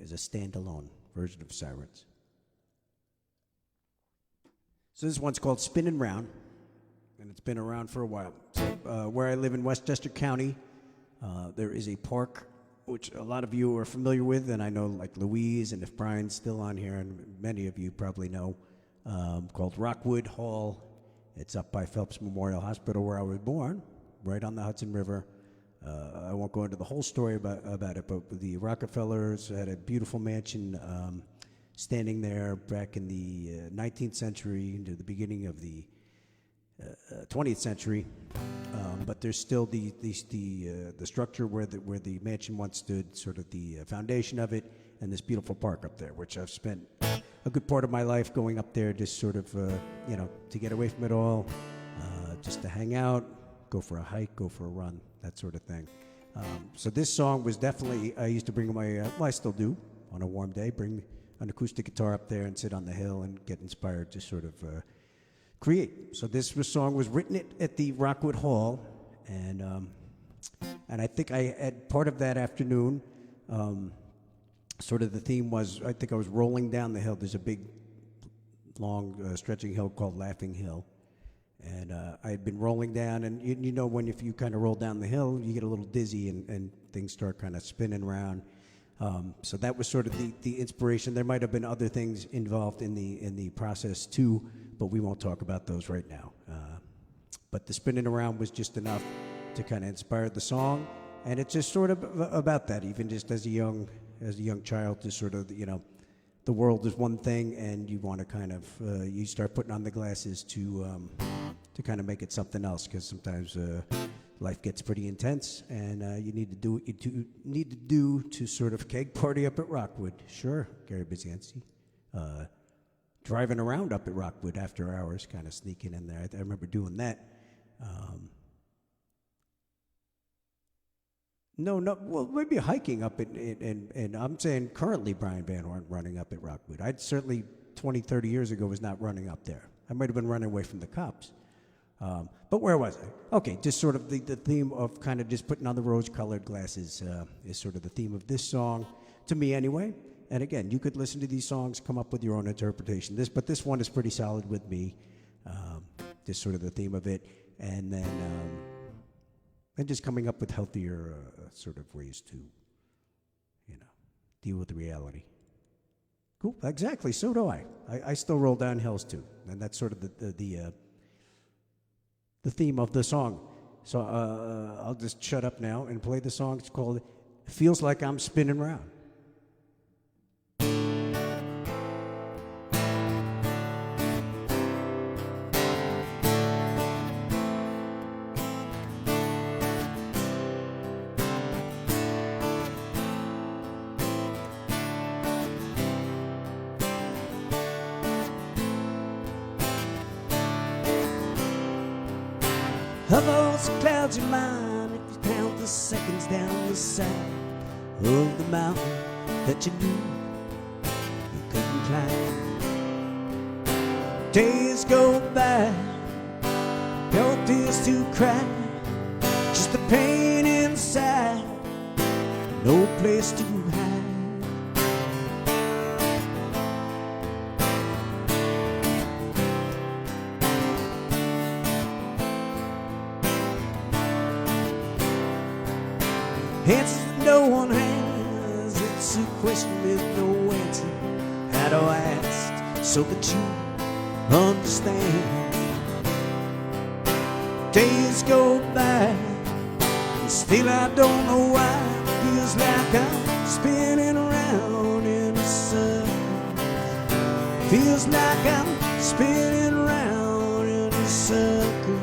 as a standalone version of Sirens. So this one's called Spinning Round, and it's been around for a while. So, where I live in Westchester County, there is a park which a lot of you are familiar with, and I know like Louise, and if Brian's still on here, and many of you probably know, called Rockwood Hall. It's up by Phelps Memorial Hospital where I was born, right on the Hudson River. I won't go into the whole story about it, but the Rockefellers had a beautiful mansion standing there back in the 19th century into the beginning of the 20th century. But there's still the structure where the mansion once stood, sort of the foundation of it, and this beautiful park up there, which I've spent a good part of my life going up there, just sort of to get away from it all, just to hang out, go for a hike, go for a run, that sort of thing. So this song was definitely, I used to bring my, I still do, on a warm day, bring an acoustic guitar up there and sit on the hill and get inspired to sort of create. So this song was written at the Rockwood Hall, and I think I had part of that afternoon. Sort of the theme was, I think I was rolling down the hill. There's a big, long, stretching hill called Laughing Hill, and I had been rolling down, and you know when if you kind of roll down the hill, you get a little dizzy and things start kind of spinning around. So that was sort of the inspiration. There might have been other things involved in the process too, but we won't talk about those right now. But the spinning around was just enough to kind of inspire the song, and it's just sort of about that. Even just as a young child, just sort of the world is one thing, and you want to kind of you start putting on the glasses to kind of make it something else, because sometimes life gets pretty intense, and you need to do what you need to do to sort of keg party up at Rockwood. Sure, Gary Bizianzi. Driving around up at Rockwood after hours, kind of sneaking in there. I remember doing that. Well, maybe hiking up and I'm saying currently Brian Van Horn running up at Rockwood. I'd certainly 20, 30 years ago was not running up there. I might have been running away from the cops. But where was I? Okay, just sort of the theme of kind of just putting on the rose-colored glasses is sort of the theme of this song, to me anyway. And again, you could listen to these songs, come up with your own interpretation. But this one is pretty solid with me, just sort of the theme of it. And then and just coming up with healthier sort of ways to, deal with the reality. Cool, exactly, so do I. I still roll down hills too. And that's sort of the theme of the song. So I'll just shut up now and play the song. It's called Feels Like I'm Spinning Round. Of those clouds you line, if you count the seconds down the side of the mountain that you knew you couldn't climb. Days go by, no tears to cry, just the pain inside, no place to hide. Answers no one has, it's a question with no answer. How do I ask so that you understand? Days go by, and still I don't know why. Feels like I'm spinning around in a circle. Feels like I'm spinning around in a circle.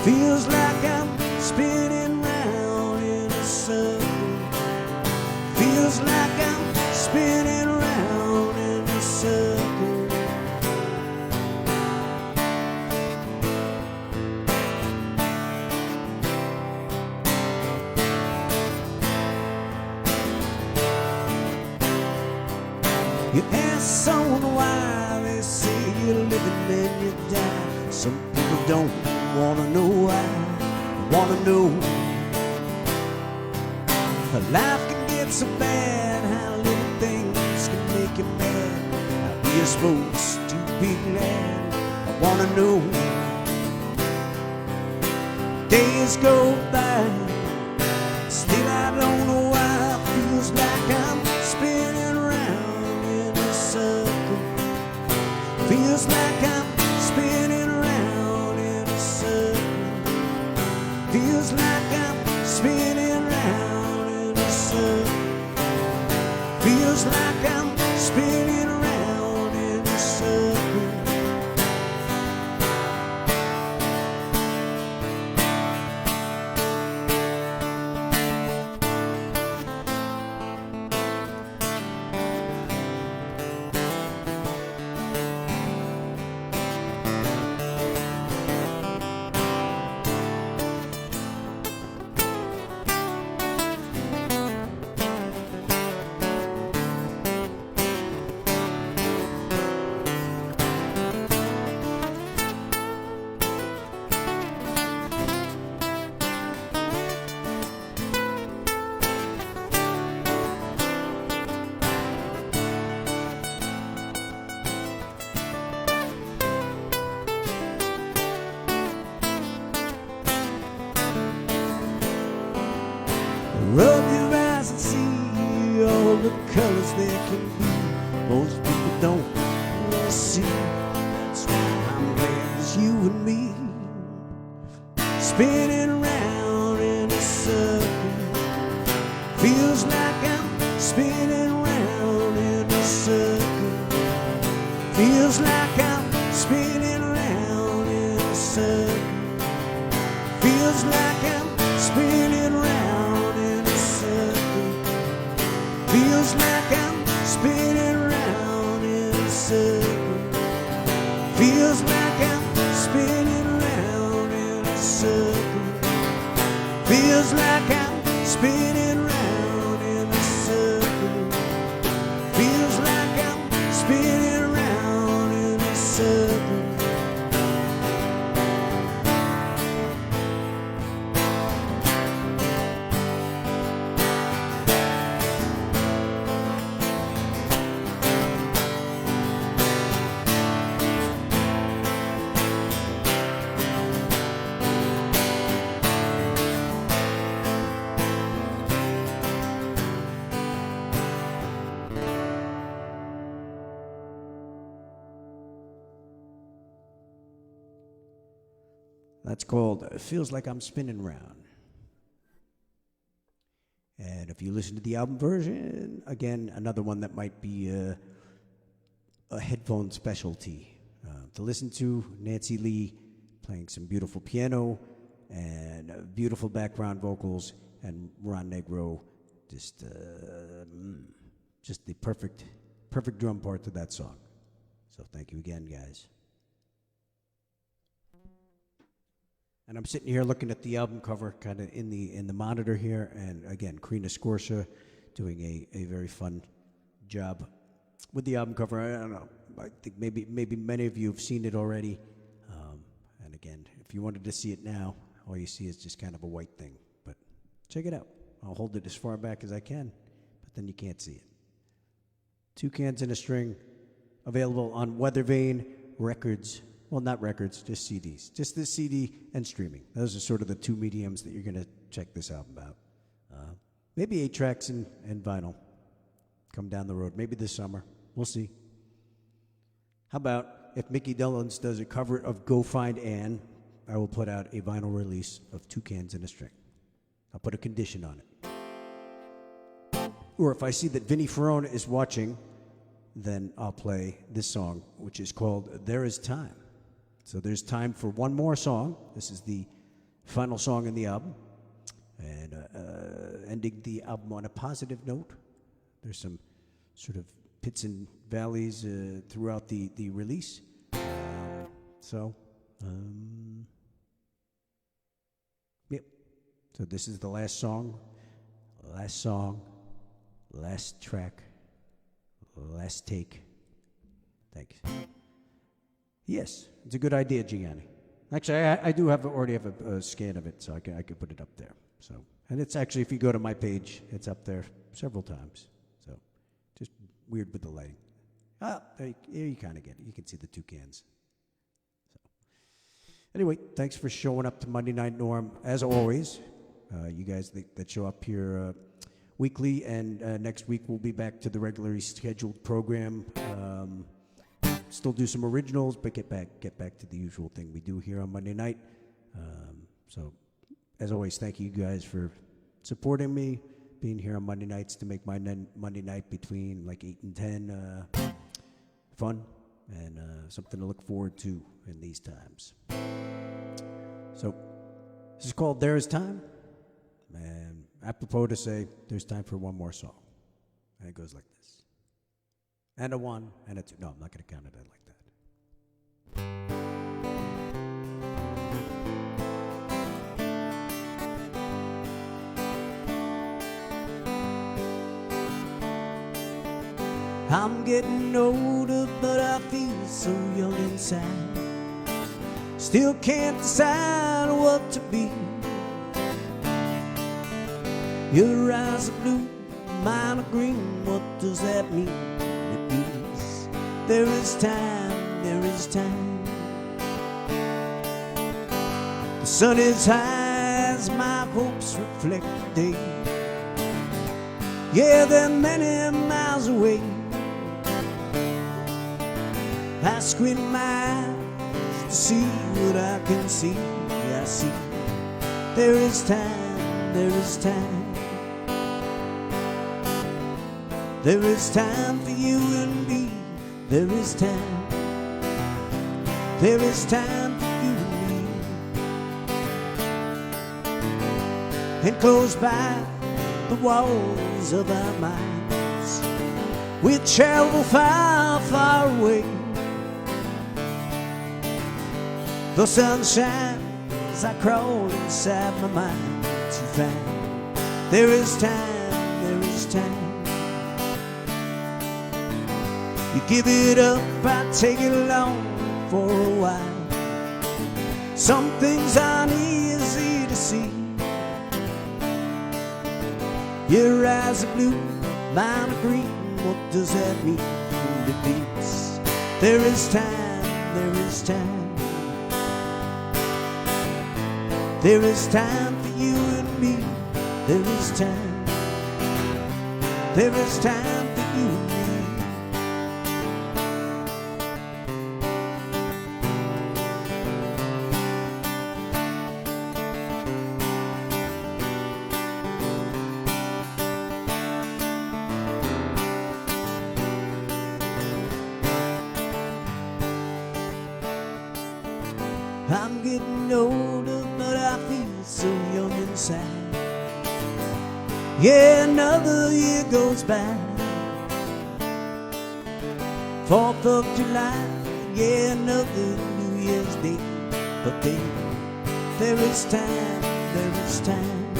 Feels like I'm spinning around in a circle. Feels like I'm spinning around in a circle. You ask someone why, they say you're living then you die. Some people don't wanna know why, wanna know. Life can get so bad, how little things can make you mad. How we are supposed to be glad wanna know. Days go by, still I don't know why. Feels like I'm spinning round in a circle. Feels like I'm spinning round in a circle. Feels like I'm spinning round in a circle. Feels like I'm spinning around in a circle. Rub your eyes and see all the colors there can be. Most people don't want to see. That's why I'm glad it's you and me, spinning around in a circle. Feels like I'm spinning around in a circle. Feels like I'm spinning around in a circle. Feels like I'm spinning around in a circle. Feels like I'm spinning around in a circle. Feels like I'm spinning around in a circle. Feels like I'm spinning around in a circle. Feels like I'm spinning around in a circle. That's called Feels Like I'm Spinning Round. And if you listen to the album version, again, another one that might be a headphone specialty. To listen to Nancy Lee playing some beautiful piano and beautiful background vocals, and Ron Negro just the perfect drum part to that song. So thank you again, guys. And I'm sitting here looking at the album cover, kind of in the monitor here, and again, Karina Scorsia doing a very fun job with the album cover. I don't know. I think maybe many of you have seen it already. And again, if you wanted to see it now, all you see is just kind of a white thing. But check it out. I'll hold it as far back as I can, but then you can't see it. 2 Cans in a String, available on Weathervane Records. Well, not records, just CDs. Just this CD and streaming. Those are sort of the 2 mediums that you're going to check this album out. Maybe 8 tracks and vinyl come down the road. Maybe this summer. We'll see. How about if Mickey Dolenz does a cover of Go Find Ann, I will put out a vinyl release of 2 Cans in a String. I'll put a condition on it. Or if I see that Vinnie Ferrone is watching, then I'll play this song, which is called There Is Time. So there's time for one more song. This is the final song in the album. And ending the album on a positive note. There's some sort of pits and valleys throughout the release. Yep. So this is the last song, last track, last take. Thanks. Yes, it's a good idea, Gianni. Actually, I do already have a scan of it, so I could put it up there. So, and it's actually, if you go to my page, it's up there several times. So, just weird with the lighting. There you kind of get it. You can see the 2 cans. So, Anyway, thanks for showing up to Monday Night Norm, as always. You guys that show up here weekly, and next week we'll be back to the regularly scheduled program. Still do some originals, but get back to the usual thing we do here on Monday night. So, as always, thank you guys for supporting me, being here on Monday nights to make my Monday night between like 8 and 10 fun and something to look forward to in these times. So, this is called There Is Time, and apropos to say there's time for one more song. And it goes like this. And a one, and a two. No, I'm not going to count it out like that. I'm getting older, but I feel so young inside. Still can't decide what to be. Your eyes are blue, mine are green. What does that mean? It means there is time, there is time. The sun is high as my hopes reflect the day. Yeah, they're many miles away. I squint my eyes to see what I can see. I see there is time, there is time. There is time for you and me. There is time. There is time for you and me. And close by the walls of our minds, we travel far, far away. The sun shines, I crawl inside my mind to find there is time, there is time. You give it up, I take it along for a while. Some things aren't easy to see. Your eyes are blue, mine are green. What does that mean? It means there is time, there is time. There is time for you and me. There is time. There is time for you and me. I'm getting older, but I feel so young inside. Yeah, another year goes by. 4th of July, yeah, another New Year's Day. But baby, there is time, there is time.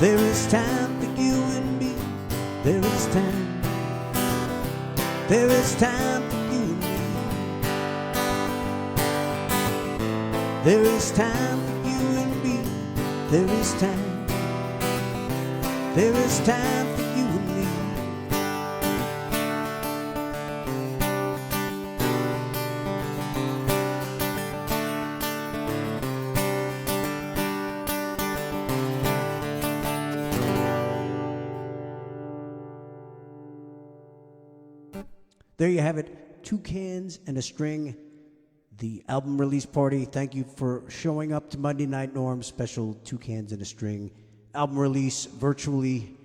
There is time for you and me. There is time. There is time for you and me. There is time for you and me. There is time. There is time for you and me. There you have it. 2 cans and a string. The album release party. Thank you for showing up to Monday Night Norm special 2 cans and a string album release virtually.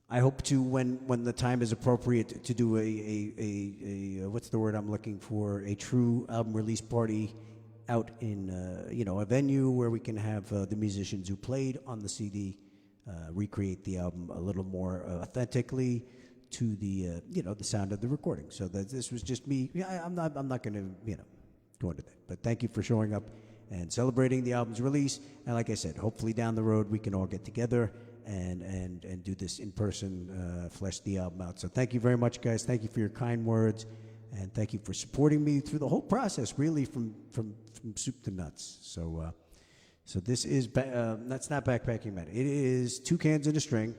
I hope to, when the time is appropriate, to do a what's the word I'm looking for? A true album release party out in a venue where we can have the musicians who played on the CD recreate the album a little more authentically to the the sound of the recording. So that this was just me. Yeah, I'm not going to go into that. But thank you for showing up and celebrating the album's release. And like I said, hopefully down the road we can all get together and do this in person, flesh the album out. So thank you very much, guys. Thank you for your kind words, and thank you for supporting me through the whole process, really from soup to nuts. So this is that's not Backpacking Manhattan. It is 2 cans and a string.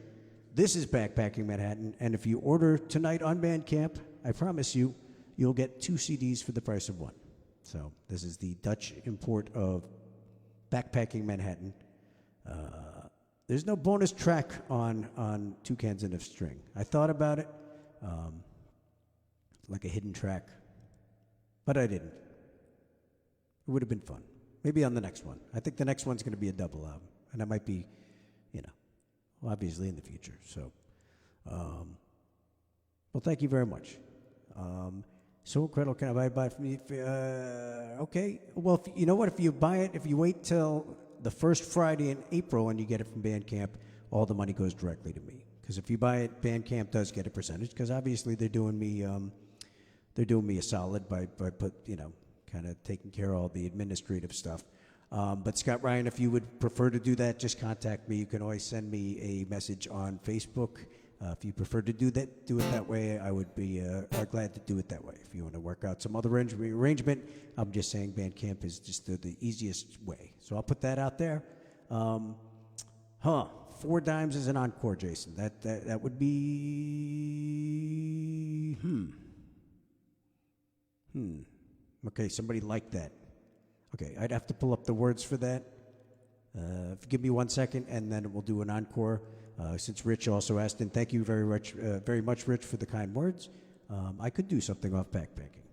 This is Backpacking Manhattan, and if you order tonight on Bandcamp, I promise you, you'll get 2 CDs for the price of 1. So this is the Dutch import of Backpacking Manhattan. There's no bonus track on Two Cans and a String. I thought about it, like a hidden track, but I didn't. It would have been fun. Maybe on the next one. I think the next one's going to be a double album, and that might be, obviously in the future. So, well, thank you very much. So incredible, can I buy it from you? Okay. Well, you know what? If you buy it, if you wait till the first Friday in April and you get it from Bandcamp, all the money goes directly to me. Because if you buy it, Bandcamp does get a percentage. Because obviously they're doing me a solid by kind of taking care of all the administrative stuff. But Scott Ryan, if you would prefer to do that, just contact me. You can always send me a message on Facebook. If you prefer to do it that way, I would be glad to do it that way. If you want to work out some other arrangement, I'm just saying Bandcamp is just the easiest way. So I'll put that out there. 4 Dimes is an encore, Jason. That would be Okay, somebody liked that. Okay, I'd have to pull up the words for that. If you give me 1 second, and then we'll do an encore. Since Rich also asked, and thank you very much, Rich, for the kind words. I could do something off backpacking.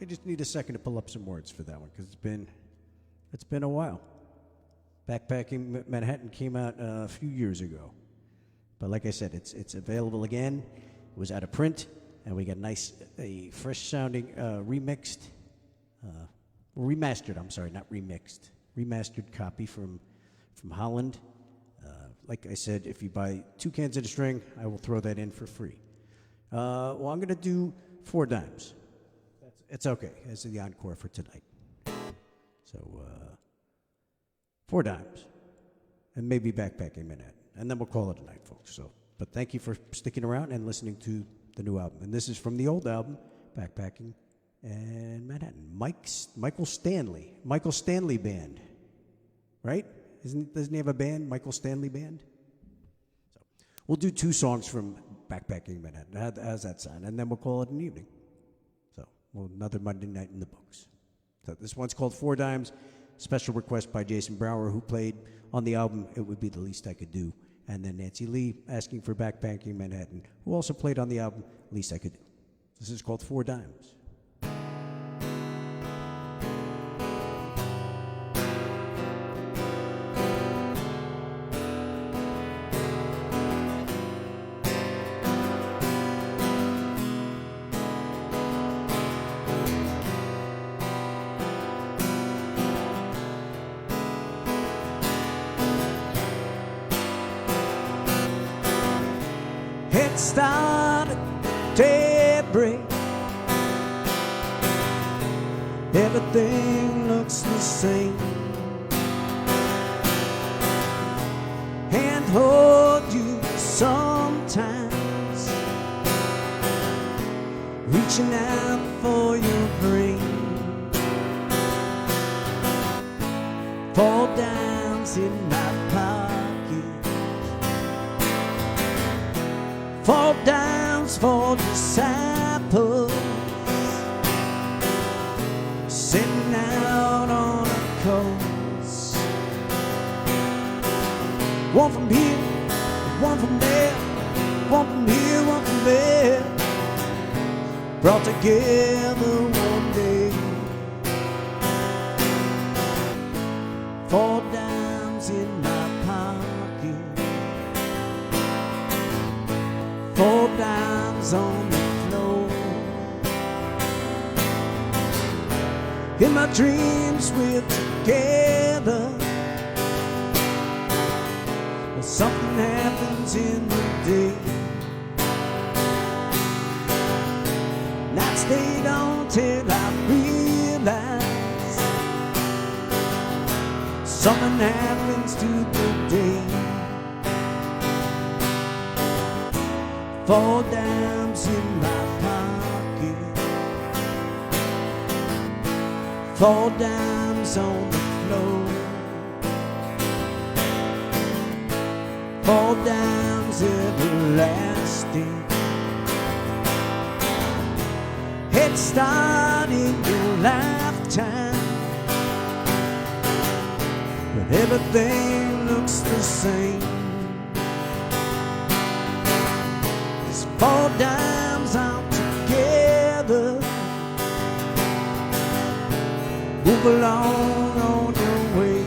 I just need a second to pull up some words for that one because it's been a while. Backpacking Manhattan came out a few years ago, but like I said, it's available again. It was out of print, and we got a fresh sounding remastered. I'm sorry, not remixed. Remastered copy from Holland. Like I said, if you buy 2 cans and a string, I will throw that in for free. Well, I'm going to do 4 Dimes. It's okay. This is the encore for tonight. So, 4 Dimes. And maybe Backpacking Manhattan. And then we'll call it a night, folks. So, but thank you for sticking around and listening to the new album. And this is from the old album, Backpacking and Manhattan. Michael Stanley Band. Right? Doesn't he have a band, Michael Stanley Band? So we'll do 2 songs from Backpacking Manhattan. How's that sound? And then we'll call it an evening. So another Monday night in the books. So this one's called 4 Dimes. Special request by Jason Brower, who played on the album It Would Be the Least I Could Do. And then Nancy Lee asking for Backpacking Manhattan, who also played on the album Least I Could Do. This is called 4 Dimes. It started daybreak. Everything looks the same. And hold you sometimes, reaching out for your brain. 4 dimes in my pocket, 4 dimes for disciples, sitting out on a coast. 1 from here, 1 from there, 1 from here, 1 from there, brought together one day. 4 dimes in my pocket, 4 dimes on the floor. In my dreams we're together, but something happens in the day. Night stayed on till I realized something happens to the day. 4 dimes in my pocket, 4 dimes on the floor, 4 dimes everlasting, didn't start in your lifetime, but everything looks the same. It's 4 dimes out together. Move along on your way.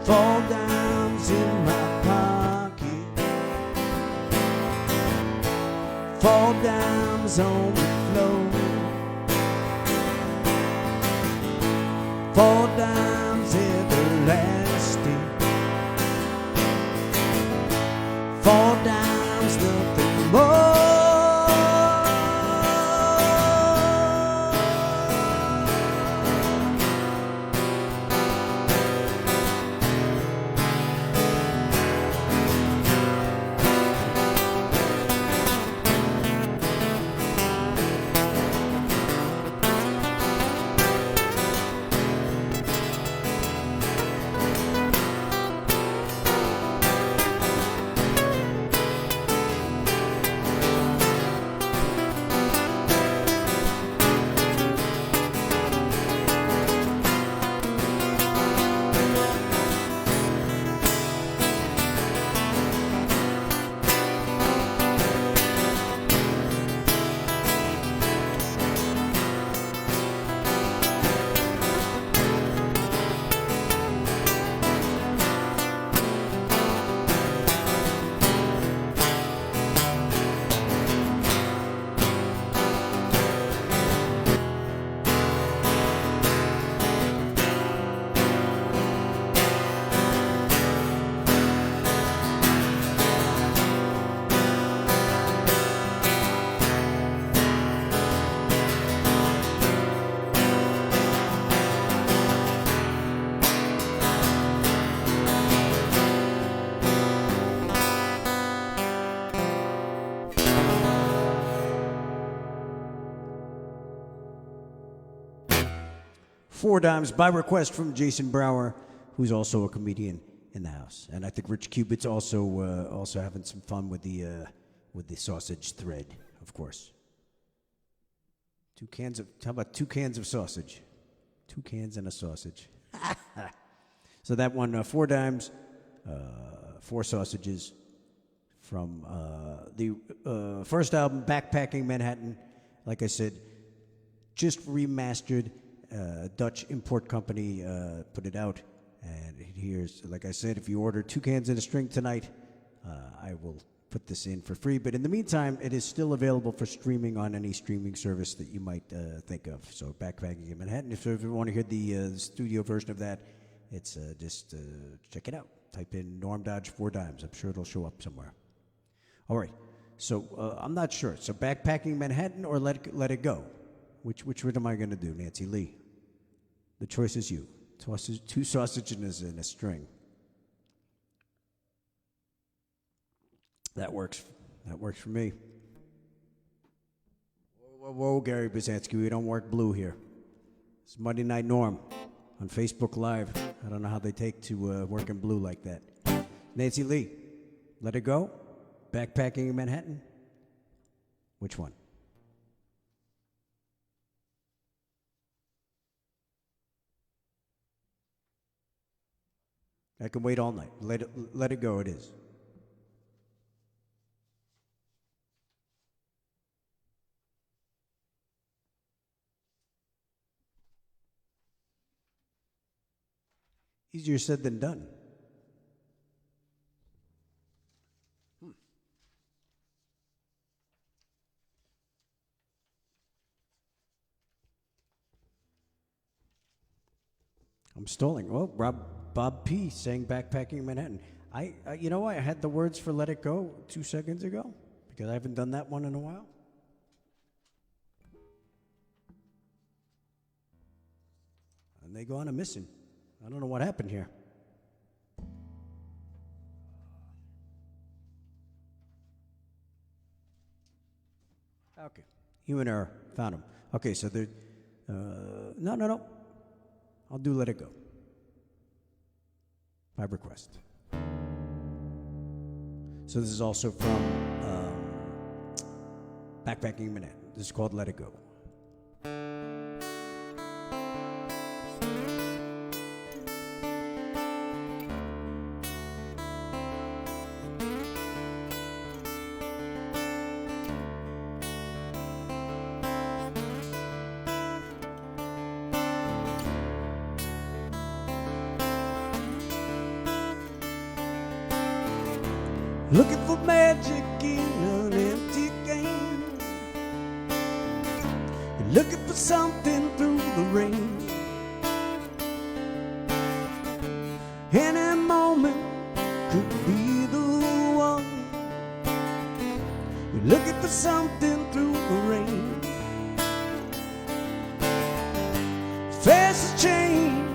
4 dimes in my pocket, 4 dimes on the floor, 4 dimes everlasting, 4 dimes nothing more. 4 dimes by request from Jason Brower, who's also a comedian in the house. And I think Rich Cubit's also having some fun with the sausage thread, of course. 2 cans of, how about 2 cans of sausage? 2 cans and a sausage. So that one, 4 dimes, 4 sausages from the first album, Backpacking Manhattan. Like I said, just remastered. Dutch import company put it out. And here's, like I said, if you order 2 cans and a string tonight, I will put this in for free. But in the meantime, it is still available for streaming on any streaming service that you might think of. So Backpacking in Manhattan. If you want to hear the studio version of that, it's just check it out. Type in Norm Dodge 4 dimes. I'm sure it'll show up somewhere. All right. So I'm not sure. So Backpacking Manhattan or Let It Go? Which one am I going to do, Nancy Lee? The choice is you. 2 sausages and a string. That works. That works for me. Whoa, Gary Bazansky, we don't work blue here. It's Monday Night Norm on Facebook Live. I don't know how they take to working blue like that. Nancy Lee, Let It Go? Backpacking in Manhattan? Which one? I can wait all night. Let it go, it is. Easier said than done. I'm stalling. Oh, Bob P. saying Backpacking Manhattan. I you know, I had the words for Let It Go 2 seconds ago because I haven't done that one in a while. And they go on a missing. I don't know what happened here. Okay. Human error. Found him. Okay, so they're... No. I'll do Let It Go. By request. So this is also from Backpacking Manhattan. This is called Let It Go. Looking for magic in an empty game. You're looking for something through the rain. Any moment could be the one. You're looking for something through the rain. Fast as change,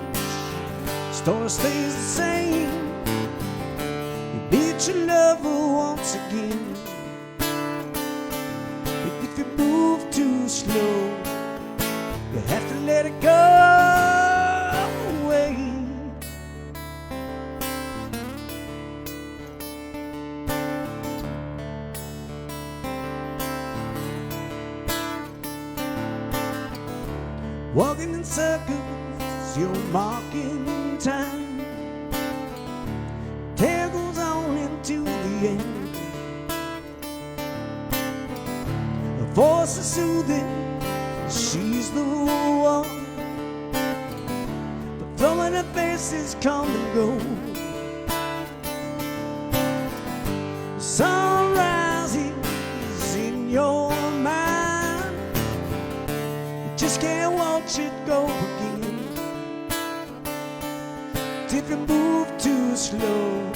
story stays the same. Meet your lover once again. But if you move too slow, you have to let it go away. Walking in circles, you're marking time. Tale goes on into the end. Her voice is soothing, she's the one. But throwing her faces come and go. The sun rises in your mind. You just can't watch it go again. If you move too slow,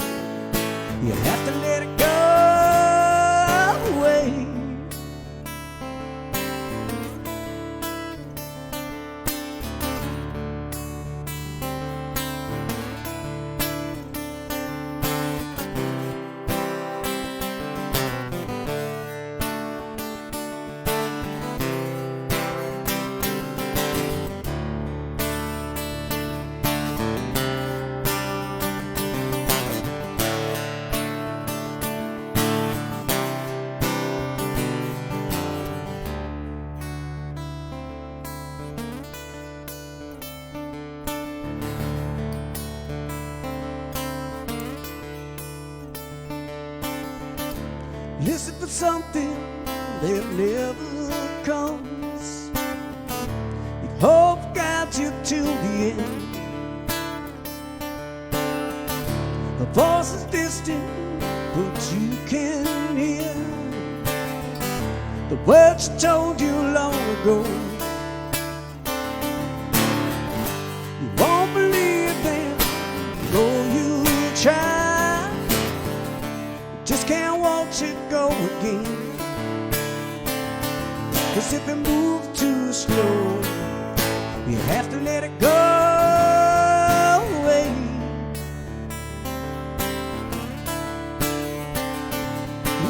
you have to let it go away. Listen for something that never comes. If hope guides you till the end. A voice is distant, but you can hear the words she told you long ago. You won't believe them, though you try. Just can't watch it go again. 'Cause if you move too slow, you have to let it go away.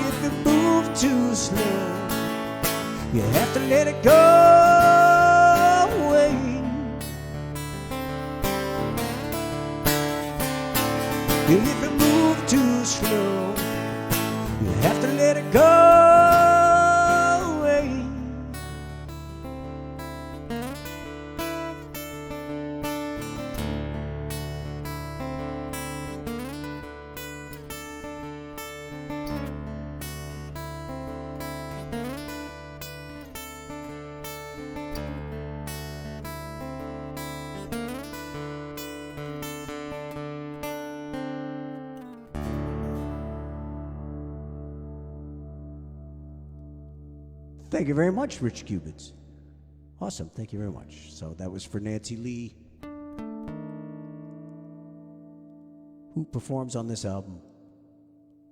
If you move too slow, you have to let it go away. If you move too slow, you have to let it go away. Thank you very much, Rich Cubits. Awesome, thank you very much. So that was for Nancy Lee, who performs on this album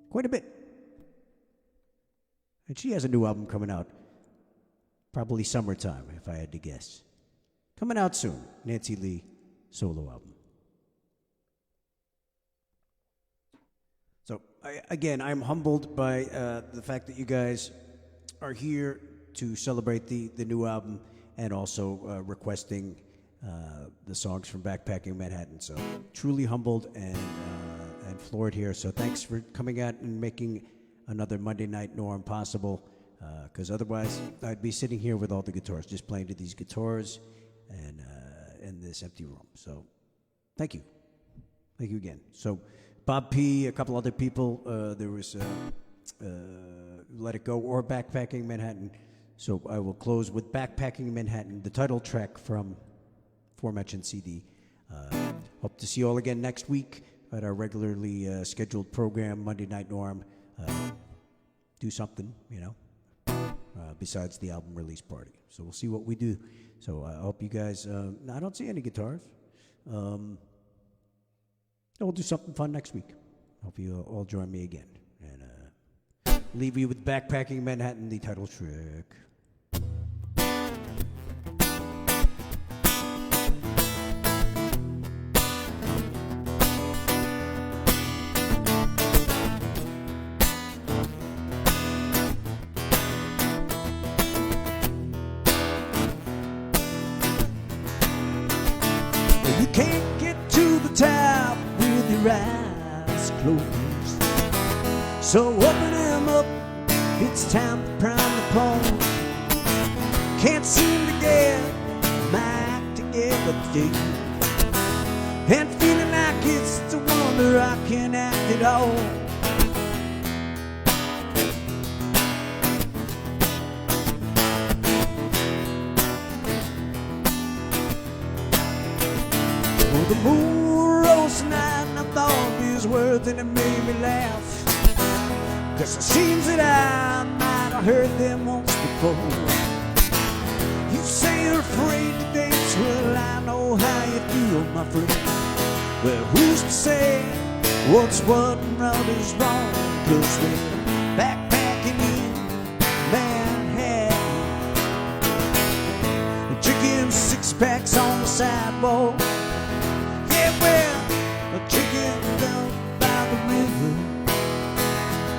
quite a bit. And she has a new album coming out, probably summertime, if I had to guess. Coming out soon, Nancy Lee solo album. So, I'm humbled by the fact that you guys are here to celebrate the new album and also requesting the songs from Backpacking Manhattan. So truly humbled and floored here. So thanks for coming out and making another Monday Night Norm possible. because otherwise I'd be sitting here with all the guitars, just playing to these guitars and in this empty room. So thank you. Thank you again. So Bob P., a couple other people, there was Let It Go or Backpacking Manhattan. So I will close with Backpacking Manhattan, the title track from aforementioned CD. Hope to see you all again next week at our regularly scheduled program, Monday Night Norm. Do something, besides the album release party. So we'll see what we do. So I hope you guys, I don't see any guitars. We'll do something fun next week. Hope you all join me again. And leave you with Backpacking Manhattan, the title track. You can't get to the top with your eyes closed. So open them up, it's time to prime the pump. Can't seem to get my act together today. And feeling like it's a wonder I can act it all. The moon rose tonight and I thought these words and it made me laugh. 'Cause it seems that I might have heard them once before. You say you're afraid to dance, well I know how you feel, my friend. Well, who's to say what's what and right is wrong? 'Cause we're backpacking in Manhattan, drinking six-packs on the sidewalk. Well, a chicken down by the river,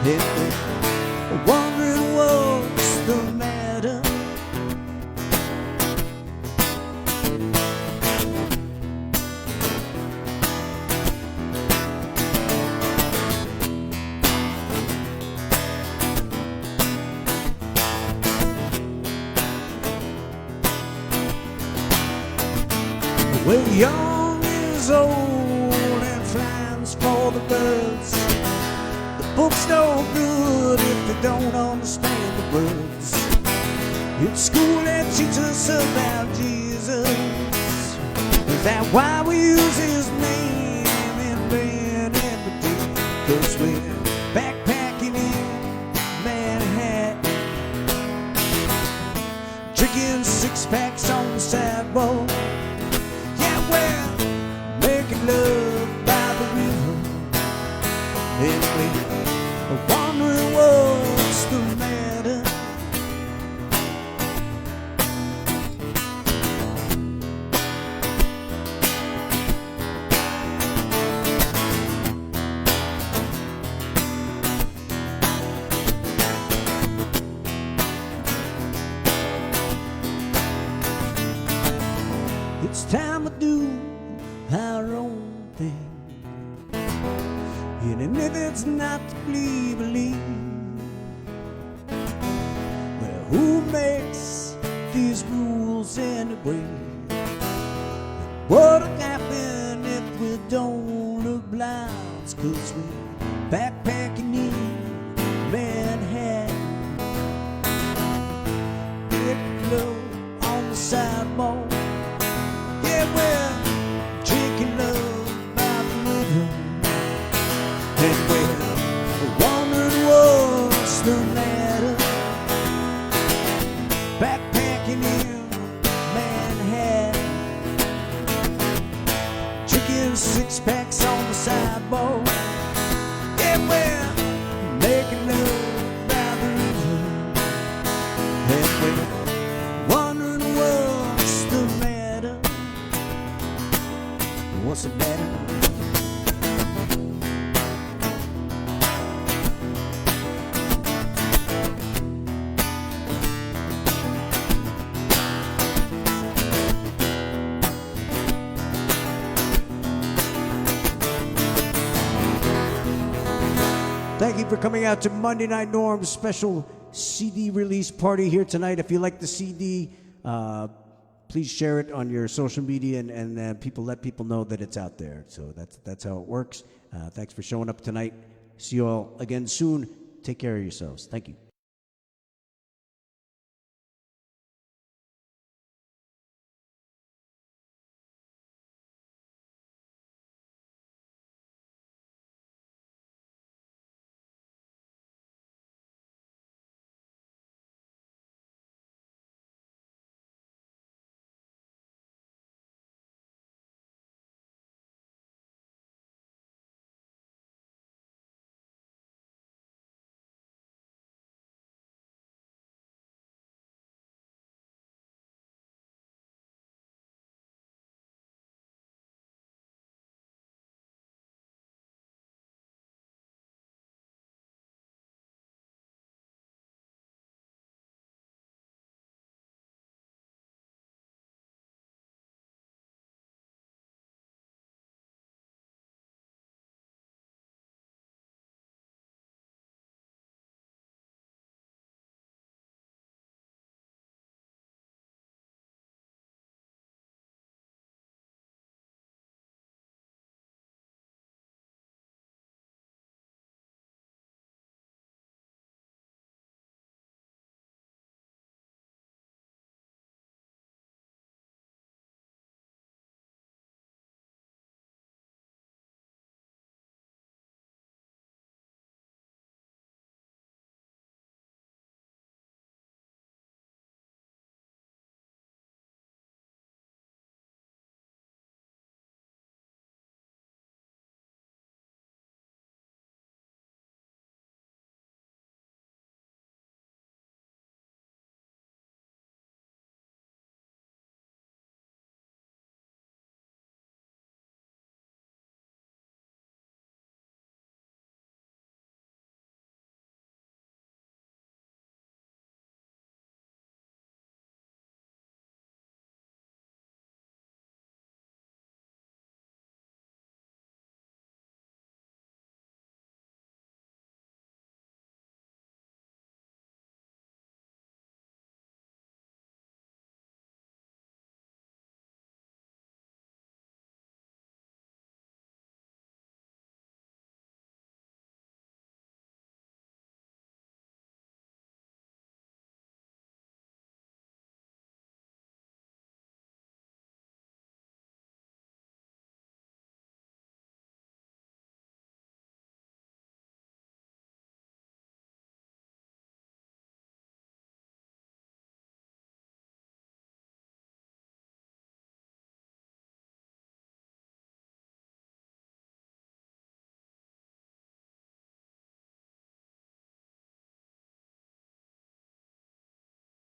and we're wondering what's the matter. Well, young is old and flying's for the birds. The book's no good if they don't understand the words. It's school that teaches us about Jesus. Is that why we use his name in vain every day? 'Cause we're backpacking in Manhattan, drinking six-packs on the sidewalk. Well, making love by the river, and we're wondering what's the matter. It's time to do our own thing, and if it's not to believe, well, who makes these rules anyway? What'll happen if we don't look blind? 'Cause we're backpacking in Manhattan, getting low on the sidewalk. Yeah, we're drinking love by the river, and we're wondering what's the matter. Backpacking in Manhattan, drinking six-packs on the sidewalk. Yeah, we're making love by the river, and we're wondering what's the matter. What's the matter? Thank you for coming out to Monday Night Norm's special CD release party here tonight. If you like the CD, please share it on your social media and people let people know that it's out there. So that's how it works. Thanks for showing up tonight. See you all again soon. Take care of yourselves. Thank you.